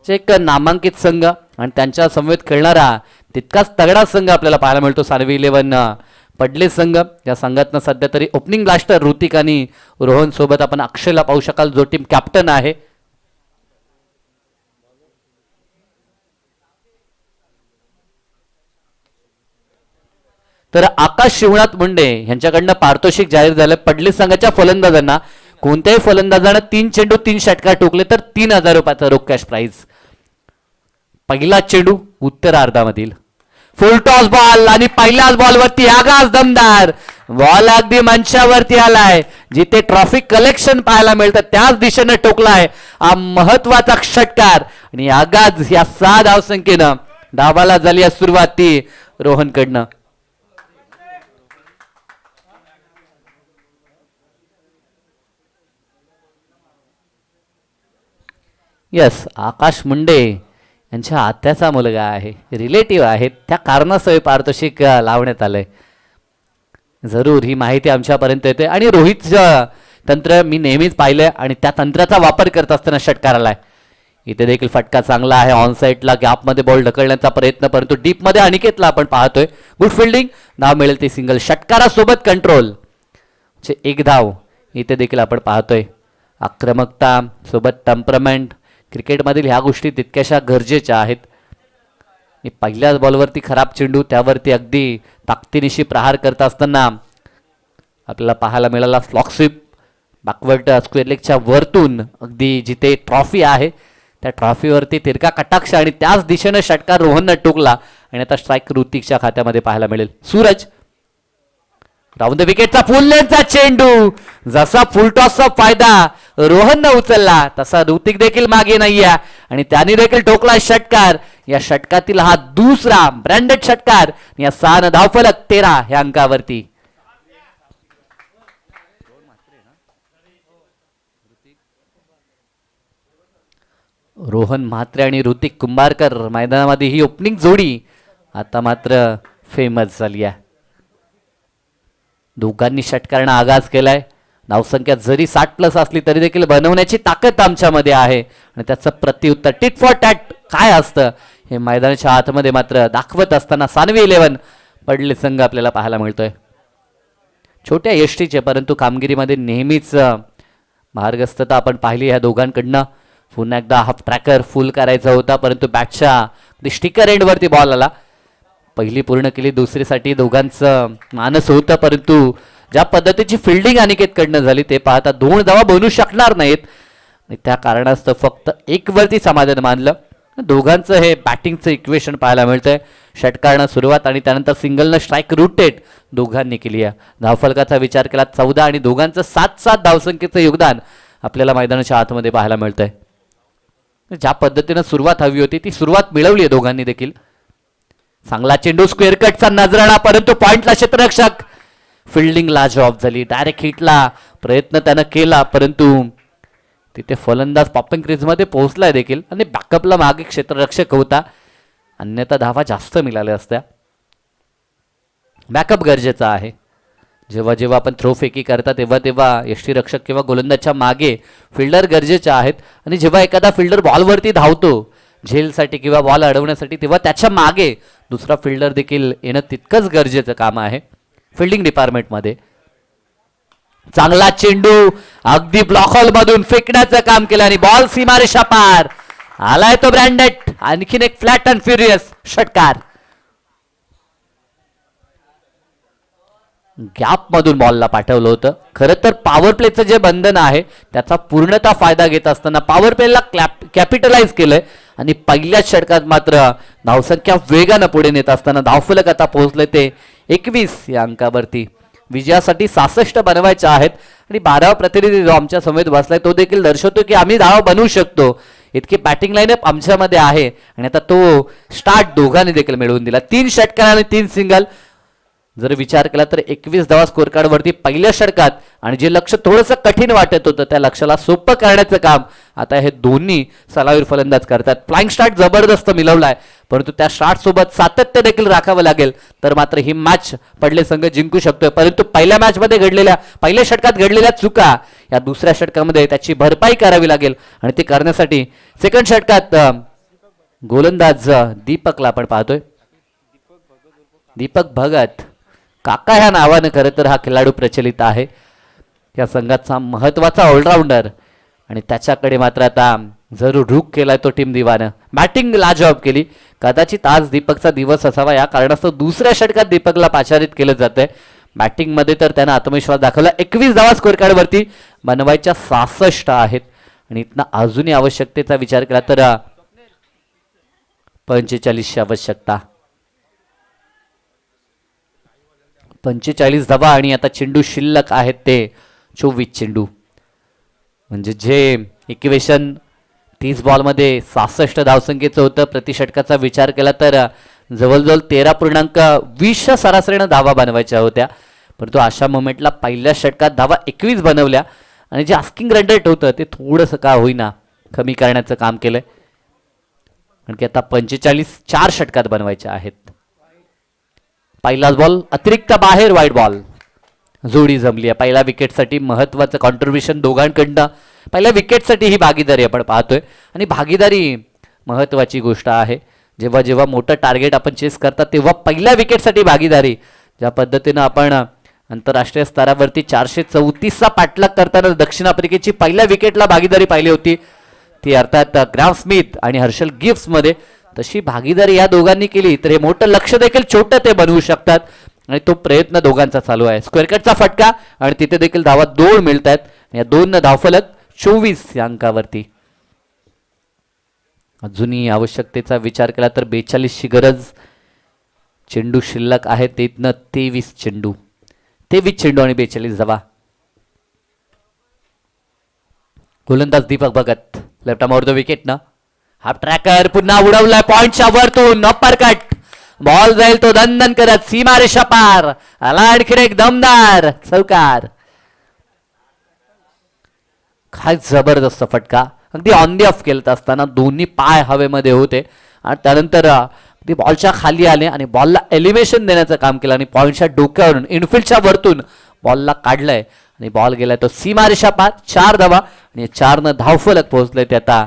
एक नामांकित संघ आणि त्यांच्या समवेत खेळणारा तितकाच तगडा संघ आपल्याला पाहायला मिळतो सानवी 11 पडले संघ. या संघातनं सध्या तरी ओपनिंग ब्लास्टर ऋतिक आणि रोहन सोबत आपण अक्षयला पाहू शकाल जो टीम कॅप्टन आहे. तर आकाश शिवनाथ मुंडे यांच्याकडनं पारितोषिक जाहीर झालं. पडले संघाच्या फलंदाजांना कोणत्याही फलंदाजानं 3 चेंडू 3 षटकार टोकले तर 3000 रुपयाचा रोख कॅश प्राइज. पहिला चेंडू उत्तरार्धामधील फुल टॉस बॉल आणि पहिल्याच बॉलवरती आगाज दमदार बॉल अगदी मंचावरती आलाय. जिथे ट्रॉफी कलेक्शन पाहायला मिळतं त्याच दिशेने टोकलाय हा महत्वाचा षटकार आणि आगाज या 6 धावसंख्येनं डावाला झाली आहे सुरुवात ती रोहनकडनं. यस, आकाश मुंडे यांच्या आत्याचा मुलगा आहे, रिलेटिव्ह आहे, त्या कारणास्तव पारितोषिक लावण्यात आलंय. जरूर ही माहिती आमच्यापर्यंत येते आणि रोहितचं तंत्र मी नेहमीच पाहिलंय आणि त्या तंत्राचा वापर करत असताना षटकार आलाय. इथे देखील फटका चांगला आहे. ऑन साईडला गॅपमध्ये बॉल ढकलण्याचा प्रयत्न, परंतु डीपमध्ये अनिकेतला आपण पाहतोय. गुड फिल्डिंग, धाव मिळेल ती सिंगल. षटकारासोबत कंट्रोल, 1 धाव इथे देखील आपण पाहतोय. आक्रमकता सोबत टेम्परमेंट, क्रिकेटमधील ह्या गोष्टी तितक्याशा गरजेच्या आहेत. पहिल्याच बॉलवरती खराब चेंडू, त्यावरती अगदी ताकदीनिशी प्रहार करत असताना आपल्याला पाहायला मिळाला फ्लॉक स्वीप. बॅकवर्ड स्क्वेअर लेगच्या वरतून अगदी जिथे ट्रॉफी आहे त्या ट्रॉफीवरती तिरका कटाक्ष आणि त्याच दिशेनं षटकार रोहननं टोकला आणि आता स्ट्राईक ऋतिकच्या खात्यामध्ये पाहायला मिळेल. सूरज राऊंड द विकेटचा फुल लेनचा चेंडू, जसा फुलटॉसचा फायदा रोहननं उचलला तसा ऋतिक देखील मागे नाहीये आणि त्याने देखील ठोकला षटकार. या षटकातील हा दुसरा ब्रँडेड षटकार. या 6 धावफलक 13 ह्या अंकावरती. रोहन म्हात्रे आणि ऋतिक कुंभारकर मैदानामध्ये ही ओपनिंग जोडी आता मात्र फेमस झाली आहे. दोघांनी षटकारानं आगाज केलाय. धावसंख्या जरी 60+ असली तरी देखील बनवण्याची ताकद आमच्यामध्ये आहे आणि त्याचं प्रत्युत्तर टिट फॉर टॅट काय असतं हे मैदानाच्या आतमध्ये मात्र दाखवत असताना सानवी 11 पडले संघ आपल्याला पाहायला मिळतोय. छोट्या यष्टीचे परंतु कामगिरीमध्ये नेहमीच मार्गस्थता आपण पाहिली ह्या दोघांकडनं. पुन्हा एकदा हाफ ट्रॅकर फुल करायचा होता परंतु बॅटच्या स्टिकर एंडवरती बॉल आला. पहिली पूर्ण केली, दुसरीसाठी दोघांचं मानस होतं परंतु ज्या पद्धतीची फिल्डिंग अनिकेतकडनं झाली ते पाहता 2 धावा बनू शकणार नाहीत आणि त्या कारणास्तव फक्त 1 वरती समाधान मानलं. दोघांचं हे बॅटिंगचं इक्वेशन पाहायला मिळतंय. षटकारानं सुरुवात आणि त्यानंतर सिंगलनं स्ट्राईक रोटेट दोघांनी केली आहे. धावफलकाचा विचार केला 14 आणि दोघांचं 7-7 धावसंख्येचं योगदान आपल्याला मैदानाच्या आतमध्ये पाहायला मिळतंय. ज्या पद्धतीनं सुरुवात हवी होती ती सुरुवात मिळवली आहे दोघांनी देखील. चांगला चेंडू, स्क्वेअर कटचा नजराणा, परंतु पॉइंटला क्षेत्ररक्षक. फिल्डिंग लाजवाब झाली. डायरेक्ट हिटला प्रयत्न त्यानं केला परंतु तिथे फलंदाज पॉपिंग क्रीजमध्ये पोहोचलाय देखील आणि बॅकअपला मागे क्षेत्ररक्षक होता, अन्यथा धावा जास्त मिळाल्या असत्या. बॅकअप गरजेचा आहे. जेव्हा जेव्हा आपण थ्रो फेकी करता तेव्हा तेव्हा यष्टीरक्षक किंवा गोलंदाजच्या मागे फिल्डर गरजेचे आहेत आणि जेव्हा एखादा फिल्डर बॉलवरती धावतो झेलसाठी किंवा बॉल अडवण्यासाठी तेव्हा त्याच्या मागे दुसरा फिल्डर देखील येणं तितकंच गरजेचं काम आहे फिल्डिंग डिपार्टमेंटमध्ये. चांगला चेंडू अगदी ब्लॉक हॉल मधून फेकण्याचं काम केलं आणि बॉल सीमारेषा पार आलाय तो ब्रँडेड. आणखीन एक फ्लॅट अँड फ्युरियस षटकार. गॅप मधून बॉलला पाठवलं होतं. खरं तर पॉवर प्लेचं जे बंधन आहे त्याचा पूर्णतः फायदा घेत असताना पॉवर प्लेला कॅपिटलाइज केलंय आणि पहिल्याच षटकात मात्र धावसंख्या वेगानं पुढे नेत असताना धावफलक आता पोहोचले ते 21 या अंकावरती. विजयासाठी 66 बनवायचे आहेत आणि 12वा प्रतिनिधी जो आमच्या समेत बसलाय तो देखील दर्शवतो की आम्ही धावा बनवू शकतो. इतकी बॅटिंग लाईनअप आमच्यामध्ये आहे आणि आता तो स्टार्ट दोघांनी देखील मिळवून दिला. 3 षटकार आणि 3 सिंगल. जर विचार केला तर 21 धावा स्कोर कार्ड वरती पहिल्या षटकात आणि जे लक्ष थोडंसं कठीण वाटत होतं त्या लक्ष्याला सोपं करण्याचं काम आता हे दोन्ही सलामीर फलंदाज करतात. फ्लाइंग स्टार्ट जबरदस्त मिळवलाय परंतु त्या स्टार्ट सोबत सातत्य देखील राखावं लागेल तर मात्र ही मॅच पडले संघ जिंकू शकतोय. परंतु पहिल्या मॅच मध्ये घडलेल्या पहिल्या षटकात घडलेल्या चुका या दुसऱ्या षटकामध्ये त्याची भरपाई करावी लागेल आणि ते करण्यासाठी सेकंड षटकात गोलंदाज दीपकला आपण पाहतोय. दीपक भगत काका ह्या नावानं खरं तर हा खेळाडू प्रचलित आहे. या संघाचा महत्वाचा ऑलराऊंडर आणि त्याच्याकडे मात्र आता जरूर रुख केलाय तो टीम दिवानं. बॅटिंग लाजवाब केली. कदाचित आज दीपकचा दिवस असावा या कारणास्तव दुसऱ्या षटकात दीपकला पाचारित केलं जातंय. बॅटिंग मध्ये तर त्यानं आत्मविश्वास दाखवला. 21 धावा स्कोर कार्ड वरती बनवायच्या 66 आहेत आणि इथनं अजूनही आवश्यकतेचा विचार केला तर 45ची आवश्यकता. 45 धावा आणि आता चेंडू शिल्लक आहेत ते 24 चेंडू. म्हणजे जे इक्वेशन 30 बॉलमध्ये 66 धावसंख्येचं होतं प्रति षटकाचा विचार केला तर जवळजवळ 13.20 सरासरीनं धावा बनवायच्या होत्या. परंतु अशा मोमेंटला पहिल्या षटकात धावा 21 बनवल्या आणि जे आस्किंग रन रेट होतं ते थोडंसं का होईना कमी करण्याचं काम केलंय. कारण की आता 45 4 षटकात बनवायच्या आहेत. पहिलाच बॉल अतिरिक्त बाहेर वाईड बॉल. जोडी जमली आहे. पहिल्या विकेटसाठी महत्वाचं कॉन्ट्रीब्युशन दोघांकडनं. पहिल्या विकेटसाठी ही भागीदारी आपण पाहतोय आणि भागीदारी महत्वाची गोष्ट आहे. जेव्हा जेव्हा मोठं टार्गेट आपण चेस करतात तेव्हा पहिल्या विकेटसाठी भागीदारी. ज्या पद्धतीनं आपण आंतरराष्ट्रीय स्तरावरती 434चा पाठलाग करताना दक्षिण आफ्रिकेची पहिल्या विकेटला भागीदारी पाहिली होती ती अर्थात ग्राम स्मिथ आणि हर्षल गिफ्ट्स मध्ये, तशी भागीदारी या दोघांनी केली तर हे मोठं लक्ष देखील छोटं ते बनवू शकतात आणि तो प्रयत्न दोघांचा चालू आहे. स्क्वेअर कटचा फटका आणि तिथे देखील धावा 2 मिळत आहेत. या 2 धावफलक 24 या अंकावरती. अजूनही आवश्यकतेचा विचार केला तर 42ची गरज. चेंडू शिल्लक आहे तिथनं 23 चेंडू. 23 चेंडू आणि 42 धावा. गोलंदाज Deepak Bhagat left arm over the wicket ना. हाफ ट्रॅकर पुन्हा उडवलाय पॉइंटच्या वरतून. अप्पर कट बॉल जाईल तो दणदण करत सीमा रेषा पार. आला आणखीन एक दमदार चौकार. काय जबरदस्त फटका. अगदी ऑन दी ऑफ केलत असताना दोन्ही पाय हवेमध्ये होते आणि त्यानंतर ते बॉलच्या खाली आले आणि बॉलला एलिव्हेशन देण्याचं काम केलं आणि पॉइंटच्या डोक्यावरून इनफिल्डच्या वरतून बॉलला काढलंय आणि बॉल गेलाय तो सीमा रेषा पार. 4 धावा आणि 4 धावफलक पोहोचले ते आता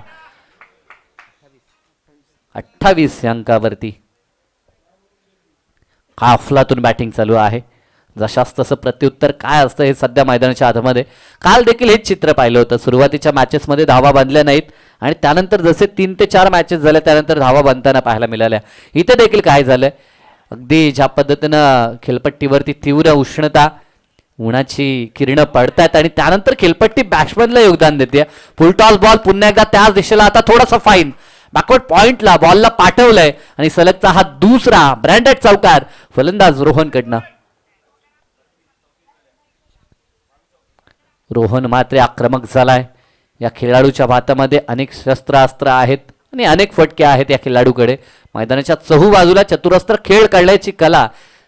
28 या अंकावरती. हा अफलातून बॅटिंग चालू आहे. जशास तसं प्रत्युत्तर काय असतं हे सध्या मैदानाच्या आतमध्ये. काल देखील हेच चित्र पाहिलं होतं. सुरुवातीच्या मॅचेसमध्ये धावा बांधल्या नाहीत आणि त्यानंतर जसे 3 ते 4 मॅचेस झाल्या त्यानंतर धावा बांधताना पाहायला मिळाल्या. इथे देखील काय झालंय अगदी ज्या पद्धतीनं खेळपट्टीवरती तीव्र उष्णता उन्हाची किरणं पडतायत आणि त्यानंतर खेळपट्टी बॅट्समनला योगदान देते. फुलटॉस बॉल पुन्हा एकदा त्याच दिशेला. आता थोडासा फाईन बॅकवर्ड पॉइंटला बॉलला पाठवलंय आणि सलगचा हा दुसरा ब्रँडेड चौकार फलंदाज रोहन कडनं. रोहन मात्र आक्रमक झालाय. या खेळाडूच्या भातामध्ये अनेक शस्त्रास्त्र आहेत आणि अनेक फटके आहेत या खेळाडूकडे. मैदानाच्या चहूबाजूला चतुरस्त्र खेळ काढण्याची कला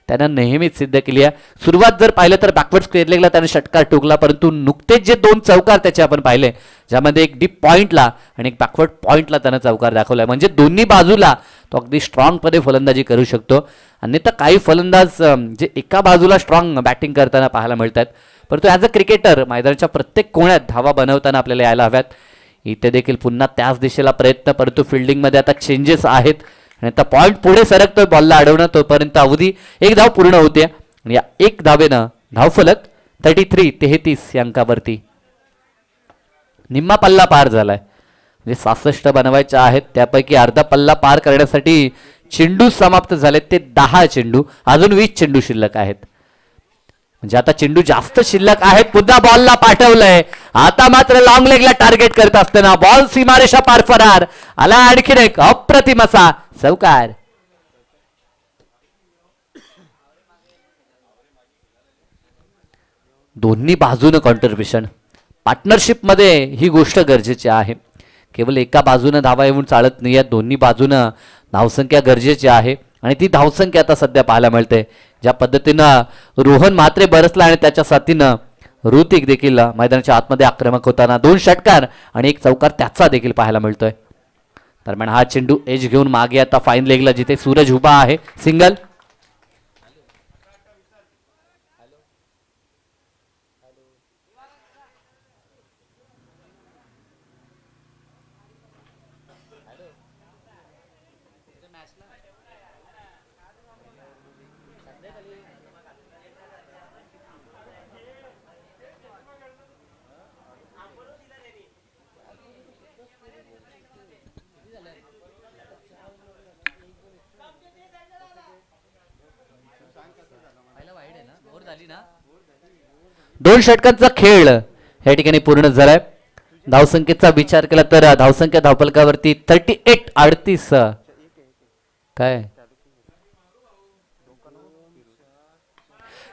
त्यानं नेहमीच सिद्ध केली आहे. सुरुवात जर पाहिलं तर बॅकवर्ड स्क्वेअर लेगला त्याने षटकार ठोकला परंतु नुकतेच जे 2 चौकार त्याचे आपण पाहिले ज्यामध्ये एक डीप पॉइंटला आणि एक बॅकवर्ड पॉइंटला त्यानं चौकार दाखवलाय. म्हणजे दोन्ही बाजूला तो अगदी स्ट्रॉंग पणे फलंदाजी करू शकतो. अन्यथा काही फलंदाज जे एका बाजूला स्ट्रॉंग बॅटिंग करताना पाहायला मिळतात परंतु ॲज अ क्रिकेटर मैदानाच्या प्रत्येक कोण्यात धावा बनवताना आपल्याला यायला हव्यात. इथे देखील पुन्हा त्याच दिशेला प्रयत्न परंतु फिल्डिंगमध्ये आता चेंजेस आहेत आणि आता पॉइंट पुढे सरकतोय बॉलला अडवणं. तोपर्यंत अवधी 1 धाव पूर्ण होते आणि या 1 धावेनं धावफलक 33 या अंकावरती. निम्मा पल्ला पार झालाय. म्हणजे 66 बनवायच्या आहेत त्यापैकी अर्धा पल्ला पार करण्यासाठी चेंडू समाप्त झालेत ते 10 चेंडू. अजून 20 चेंडू शिल्लक आहेत. म्हणजे आता चेंडू जास्त शिल्लक आहेत. पुन्हा बॉलला पाठवलंय. आता मात्र लॉंग लेगला टार्गेट करत असताना बॉल सीमारेषा पार फरार. आला आणखीन एक अप्रतिम असा चौकार. दोन्ही बाजूनं कॉन्ट्रीब्युशन. पार्टनरशिप मध्ये ही गोष्ट गरजेची आहे केवळ एका बाजूनं धावा येऊन चालत नाही, या दोन्ही बाजूनं धावसंख्या गरजेची आहे आणि ती धावसंख्या आता सध्या पाहायला मिळते. ज्या पद्धतीनं रोहन म्हात्रे बरसला आणि त्याच्या साथीनं ऋतिक देखील मैदानाच्या आतमध्ये आक्रमक होताना 2 षटकार आणि 1 चौकार त्याचा देखील पाहायला मिळतोय. दरम्यान हा चेंडू एज घेऊन मागे आता फाईन लेगला जिथे सूरज उभा आहे, सिंगल. दोन षटकांचा खेळ या ठिकाणी पूर्ण झालाय. धावसंख्येचा विचार केला तर धावसंख्या धावफलकावरती 38-38 काय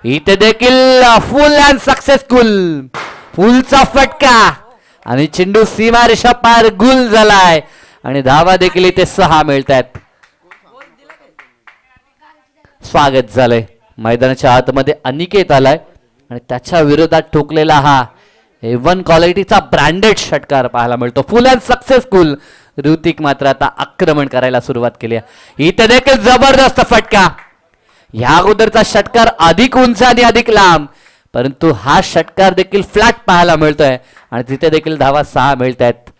इथे देखील फुल अँड सक्सेसफुल फुलचा फटका आणि चेंडू सीमा रेषा पार गुल झालाय आणि धावा देखील इथे 6 मिळत आहेत. स्वागत झालंय. मैदानाच्या आतमध्ये अनिकेत आलाय आणि त्याच्या विरोधात ठोकलेला हा A1 क्वालिटीचा ब्रँडेड षटकार पाहायला मिळतो. फुल अँड सक्सेसफुल. ऋतिक मात्र आता आक्रमण करायला सुरुवात केली आहे. इथे देखील जबरदस्त फटका. या अगोदरचा षटकार अधिक उंच आणि अधिक लांब, परंतु हा षटकार देखील फ्लॅट पाहायला मिळतोय आणि तिथे देखील धावा 6 मिळत आहेत.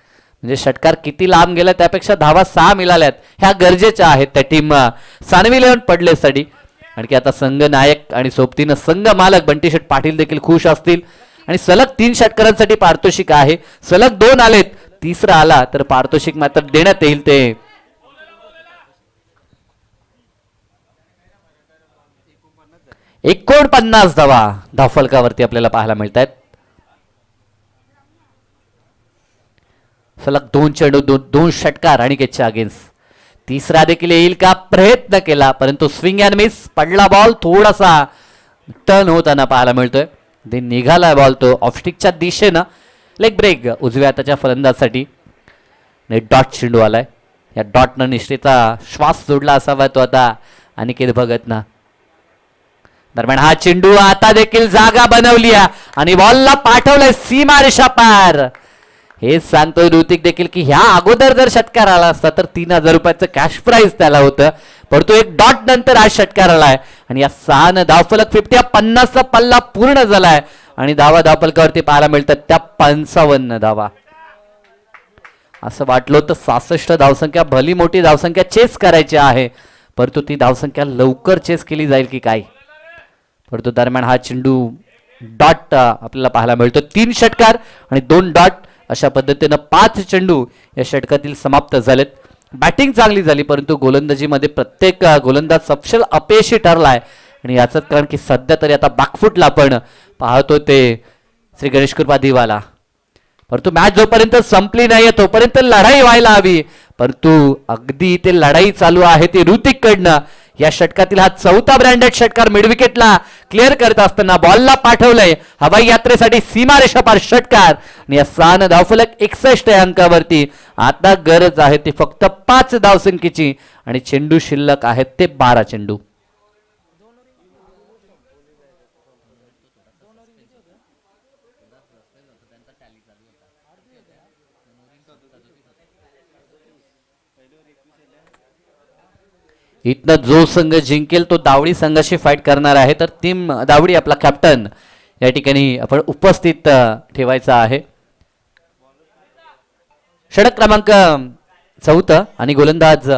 म्हणजे षटकार किती लांब गेला त्यापेक्षा धावा 6 मिळाल्यात ह्या गरजेच्या आहेत त्या टीम सानवी इलेव्हन पडलेसाठी. आणखी आता संघ नायक आणि सोबतीनं संघ मालक बंटीशेठ पाटील देखील खुश असतील आणि सलग 3 षटकारांसाठी पारितोषिक आहे. सलग 2 आलेत, तिसरा आला तर पारितोषिक मात्र देण्यात येईल. ते 49 धावा धावफलकावरती आपल्याला पाहायला मिळत आहेत. सलग 2 चेंडू 2 षटकार आणि गेटच्या अगेन्स्ट. तिसरा देखील येईल का प्रयत्न केला, परंतु स्विंग अँड मिस. पडला बॉल थोडासा टर्न होताना पाहायला मिळतोय. ते निघाला बॉल तो ऑफस्टिकच्या दिशेनं. लेग ब्रेक उजव्या हाताच्या फलंदाजसाठी. डॉट चेंडू आलाय. या डॉटनं निश्चितचा श्वास जोडला असावा तो आता अनिकेत भगतनं. दरम्यान हा चेंडू आता देखील जागा बनवली आणि बॉलला पाठवलंय सीमा रेषा पार. हे सांगतोय ऋतिक देखील की ह्या अगोदर जर षटकार आला असता तर 3000 रुपयाचं कॅश प्राइज त्याला होतं, परंतु एक डॉट नंतर आज षटकार आलाय आणि या 6 धावफलक 50 पल्ला पूर्ण झालाय आणि धावफलकावरती पाहायला मिळतात त्या 55 धावा. असं वाटलं होतं 66 धावसंख्या भली मोठी धावसंख्या चेस करायची आहे, परंतु ती धावसंख्या लवकर चेस केली जाईल की काय. परंतु दरम्यान हा चेंडू डॉट आपल्याला पाहायला मिळतो. 3 षटकार आणि 2 डॉट अशा पद्धतीनं 5 चेंडू या षटकातील समाप्त झालेत. बॅटिंग चांगली झाली, परंतु गोलंदाजीमध्ये प्रत्येक गोलंदाज सपशेल अपयशी ठरलाय आणि याच कारण की सध्या तरी आता बॅकफुटला आपण पाहतो ते श्री गणेश कृपा दिवाला. परंतु मॅच जोपर्यंत संपली नाहीये तोपर्यंत लढाई व्हायला हवी, परंतु अगदी ते लढाई चालू आहे ती ऋतिक कडनं. या षटकातील हा 4था ब्रँडेड षटकार मिडविकेटला क्लिअर करत असताना बॉलला पाठवलंय हवाई यात्रेसाठी सीमा रेषा पार षटकार आणि या 6 धावफलक 61 या अंकावरती. आता गरज आहे ती फक्त 5 धावसंख्येची आणि चेंडू शिल्लक आहेत ते 12 चेंडू. इथनं जो संघ जिंकेल तो दावडी संघाशी फाईट करणार आहे. तर टीम दावडी आपला कॅप्टन या ठिकाणी आपण उपस्थित ठेवायचा आहे. षटक क्रमांक 4 आणि गोलंदाज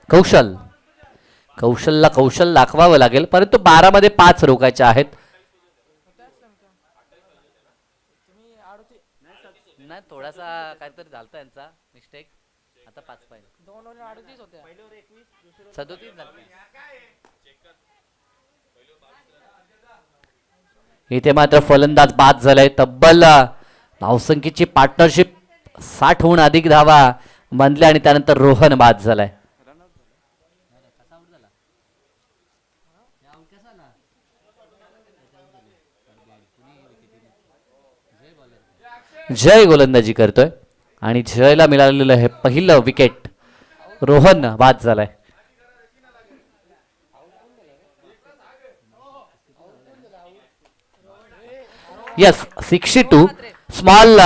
कौशलला कौशल दाखवावं लागेल, परंतु 12 मध्ये 5 रोखायचे आहेत. नाही थोडासा काहीतरी झालता यांचा मिस्टेक. आता 5 पाहिजे 2 वर 38 होते. पहिल्यावर 21 37 झाले. इथे मात्र फलंदाज बाद झालाय. तब्बल धावसंख्येची पार्टनरशिप 60 हून अधिक धावा बांधल्या आणि त्यानंतर रोहन बाद झालाय. जय गोलंदाजी करतोय. आणि जयला मिळालेलं हे पहिलं विकेट. रोहन बाद झालाय. यस 62 स्मॉल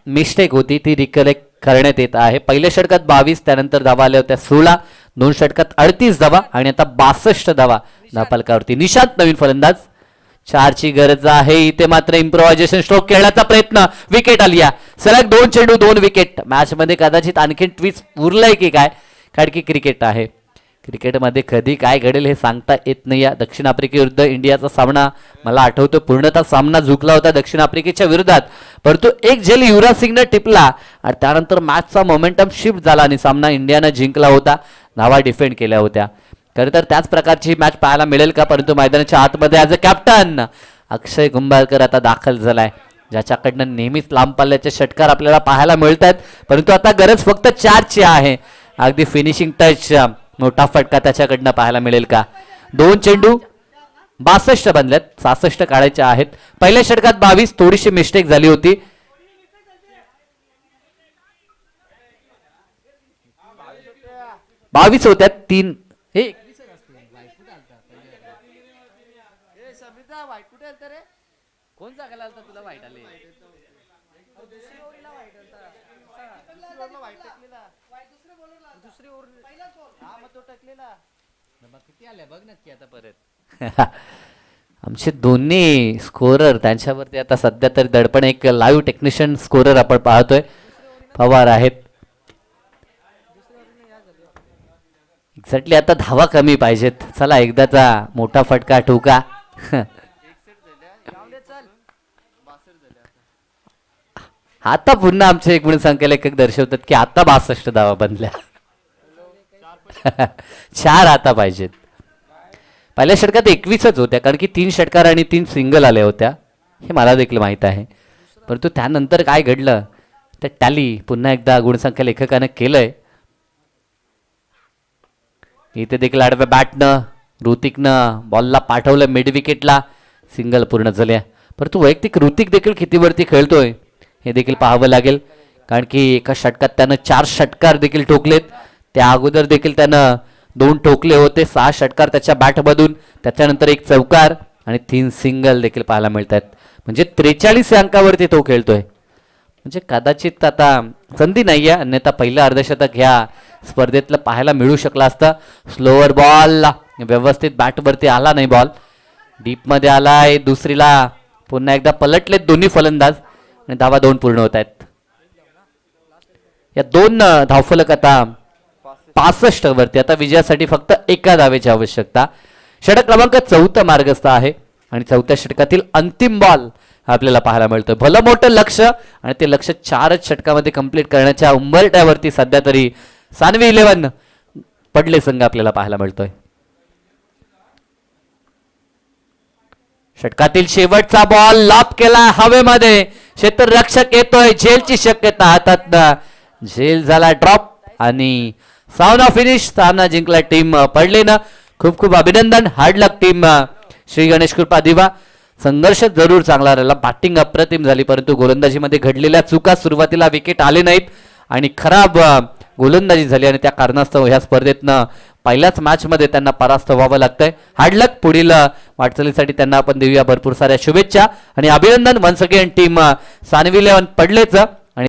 मिस्टेक होती ती रिकलेक्ट करण्यात येत आहे. पहिल्या षटकात 22 त्यानंतर धावा आल्या होत्या 16 दोन षटकात 38 धावा आणि आता 62 धावा धापालकावरती. निशांत नवीन फलंदाज. 4 ची गरज आहे इथे मात्र इम्प्रोव्हायझेशन स्ट्रोक खेळण्याचा प्रयत्न. विकेट आली. सलग 2 चेंडू 2 विकेट. मॅच मध्ये कदाचित आणखी ट्विस्ट उरलंय की काय कारण की क्रिकेट आहे. क्रिकेटमध्ये कधी काय घडेल हे सांगता येत नाही. या दक्षिण आफ्रिकेविरुद्ध इंडियाचा सामना मला आठवतो पूर्णतः सामना झुकला होता दक्षिण आफ्रिकेच्या विरोधात परंतु एक झेल युवराज सिंगने टिपला आणि त्यानंतर मॅचचा मोमेंटम शिफ्ट झाला आणि सामना इंडियानं जिंकला होता. धावा डिफेंड केल्या होत्या. खरं तर त्याच प्रकारची मॅच पाहायला मिळेल का परंतु मैदानाच्या आतमध्ये ॲज अ कॅप्टन अक्षय कुंभारकर आता दाखल झालाय ज्याच्याकडनं नेहमीच लांब पल्ल्याचे षटकार आपल्याला पाहायला मिळत आहेत परंतु आता गरज फक्त 4 ची आहे. अगदी फिनिशिंग टच मोठा फटका त्याच्याकडनं पाहायला मिळेल का. 2 चेंडू 62 बनल्यात 66 काढायचे आहेत. पहिल्या षटकात 22 थोडीशी मिस्टेक झाली होती. बावीस होत्या 3 हे कोण जागायला आलता तुला वाईट आले. आमचे दोन्ही स्कोरर त्यांच्यावरती आता सध्या तरी दडपण एक लाईव्ह टेक्निशियन स्कोरर आपण पाहतोय पवार आहेत. एक्झॅक्टली आता धावा कमी पाहिजेत. चला एकदाचा मोठा फटका ठोका. आता पुन्हा आमचे एक गुणसंख्या दर्शवतात की आता 62 धावा बनल्या. 4 आता पाहिजेत. पहिल्या षटकात 21च होत्या कारण की 3 षटकार आणि 3 सिंगल आल्या होत्या हे मला देखील माहित आहे परंतु त्यानंतर काय घडलं ते टॅली पुन्हा एकदा गुणसंख्या लेखकानं केलंय. इथे देखील आडव्या बॅटनं ऋतिकनं बॉलला पाठवलं मिड विकेटला. सिंगल पूर्ण झाल्या परंतु वैयक्तिक ऋतिक देखील कितीवरती खेळतोय हे देखील पाहावं लागेल कारण की एका षटकात त्यानं 4 षटकार देखील ठोकलेत. त्या अगोदर देखील त्यानं 2 ठोकले होते. 6 षटकार त्याच्या बॅटमधून त्याच्यानंतर 1 चौकार आणि 3 सिंगल देखील पाहायला मिळत आहेत. म्हणजे 43 अंकावरती तो खेळतोय. म्हणजे कदाचित आता संधी नाहीये अन्यथा पहिलं अर्धशतक ह्या स्पर्धेतलं पाहायला मिळू शकला असतं. स्लोअर बॉल व्यवस्थित बॅटवरती आला नाही. बॉल डीपमध्ये आलाय. दुसरीला पुन्हा एकदा पलटलेत दोन्ही फलंदाज आणि धावा 2 पूर्ण होत आहेत. या 2 धावफलक आता 65 वरती. आता विजयासाठी फक्त एका धावेची आवश्यकता. षटक क्रमांक 4 मार्गस्थ आहे आणि 4थ्या षटकातील अंतिम बॉल आपल्याला पाहायला मिळतोय. भलं मोठं लक्ष आणि ते लक्ष 4च षटकामध्ये कंप्लीट करण्याच्या उंबरठ्यावरती सध्या तरी सानवी 11 पडले संघ आपल्याला पाहायला मिळतोय. षटकातील शेवटचा बॉल लॉप केला हवेमध्ये. क्षेत्ररक्षक येतोय. झेलची शक्यता हातात. झेल झाला ड्रॉप आणि सामना फिनिश. सामना जिंकला टीम पडले ना. खूप खूप अभिनंदन. हार्ड लक टीम श्री गणेश कृपा दिवा. संघर्ष जरूर चांगला राहिला. बॅटिंग अप्रतिम झाली परंतु गोलंदाजीमध्ये घडलेल्या चुका सुरुवातीला विकेट आले नाहीत आणि खराब गोलंदाजी झाली आणि त्या कारणास्तव ह्या स्पर्धेतनं पहिल्याच मॅच मध्ये त्यांना परास्त व्हावं लागतंय. हार्ड लक. पुढील वाटचालीसाठी त्यांना आपण देऊया भरपूर साऱ्या शुभेच्छा आणि अभिनंदन. Once again team Sanvi 11 पडलेच.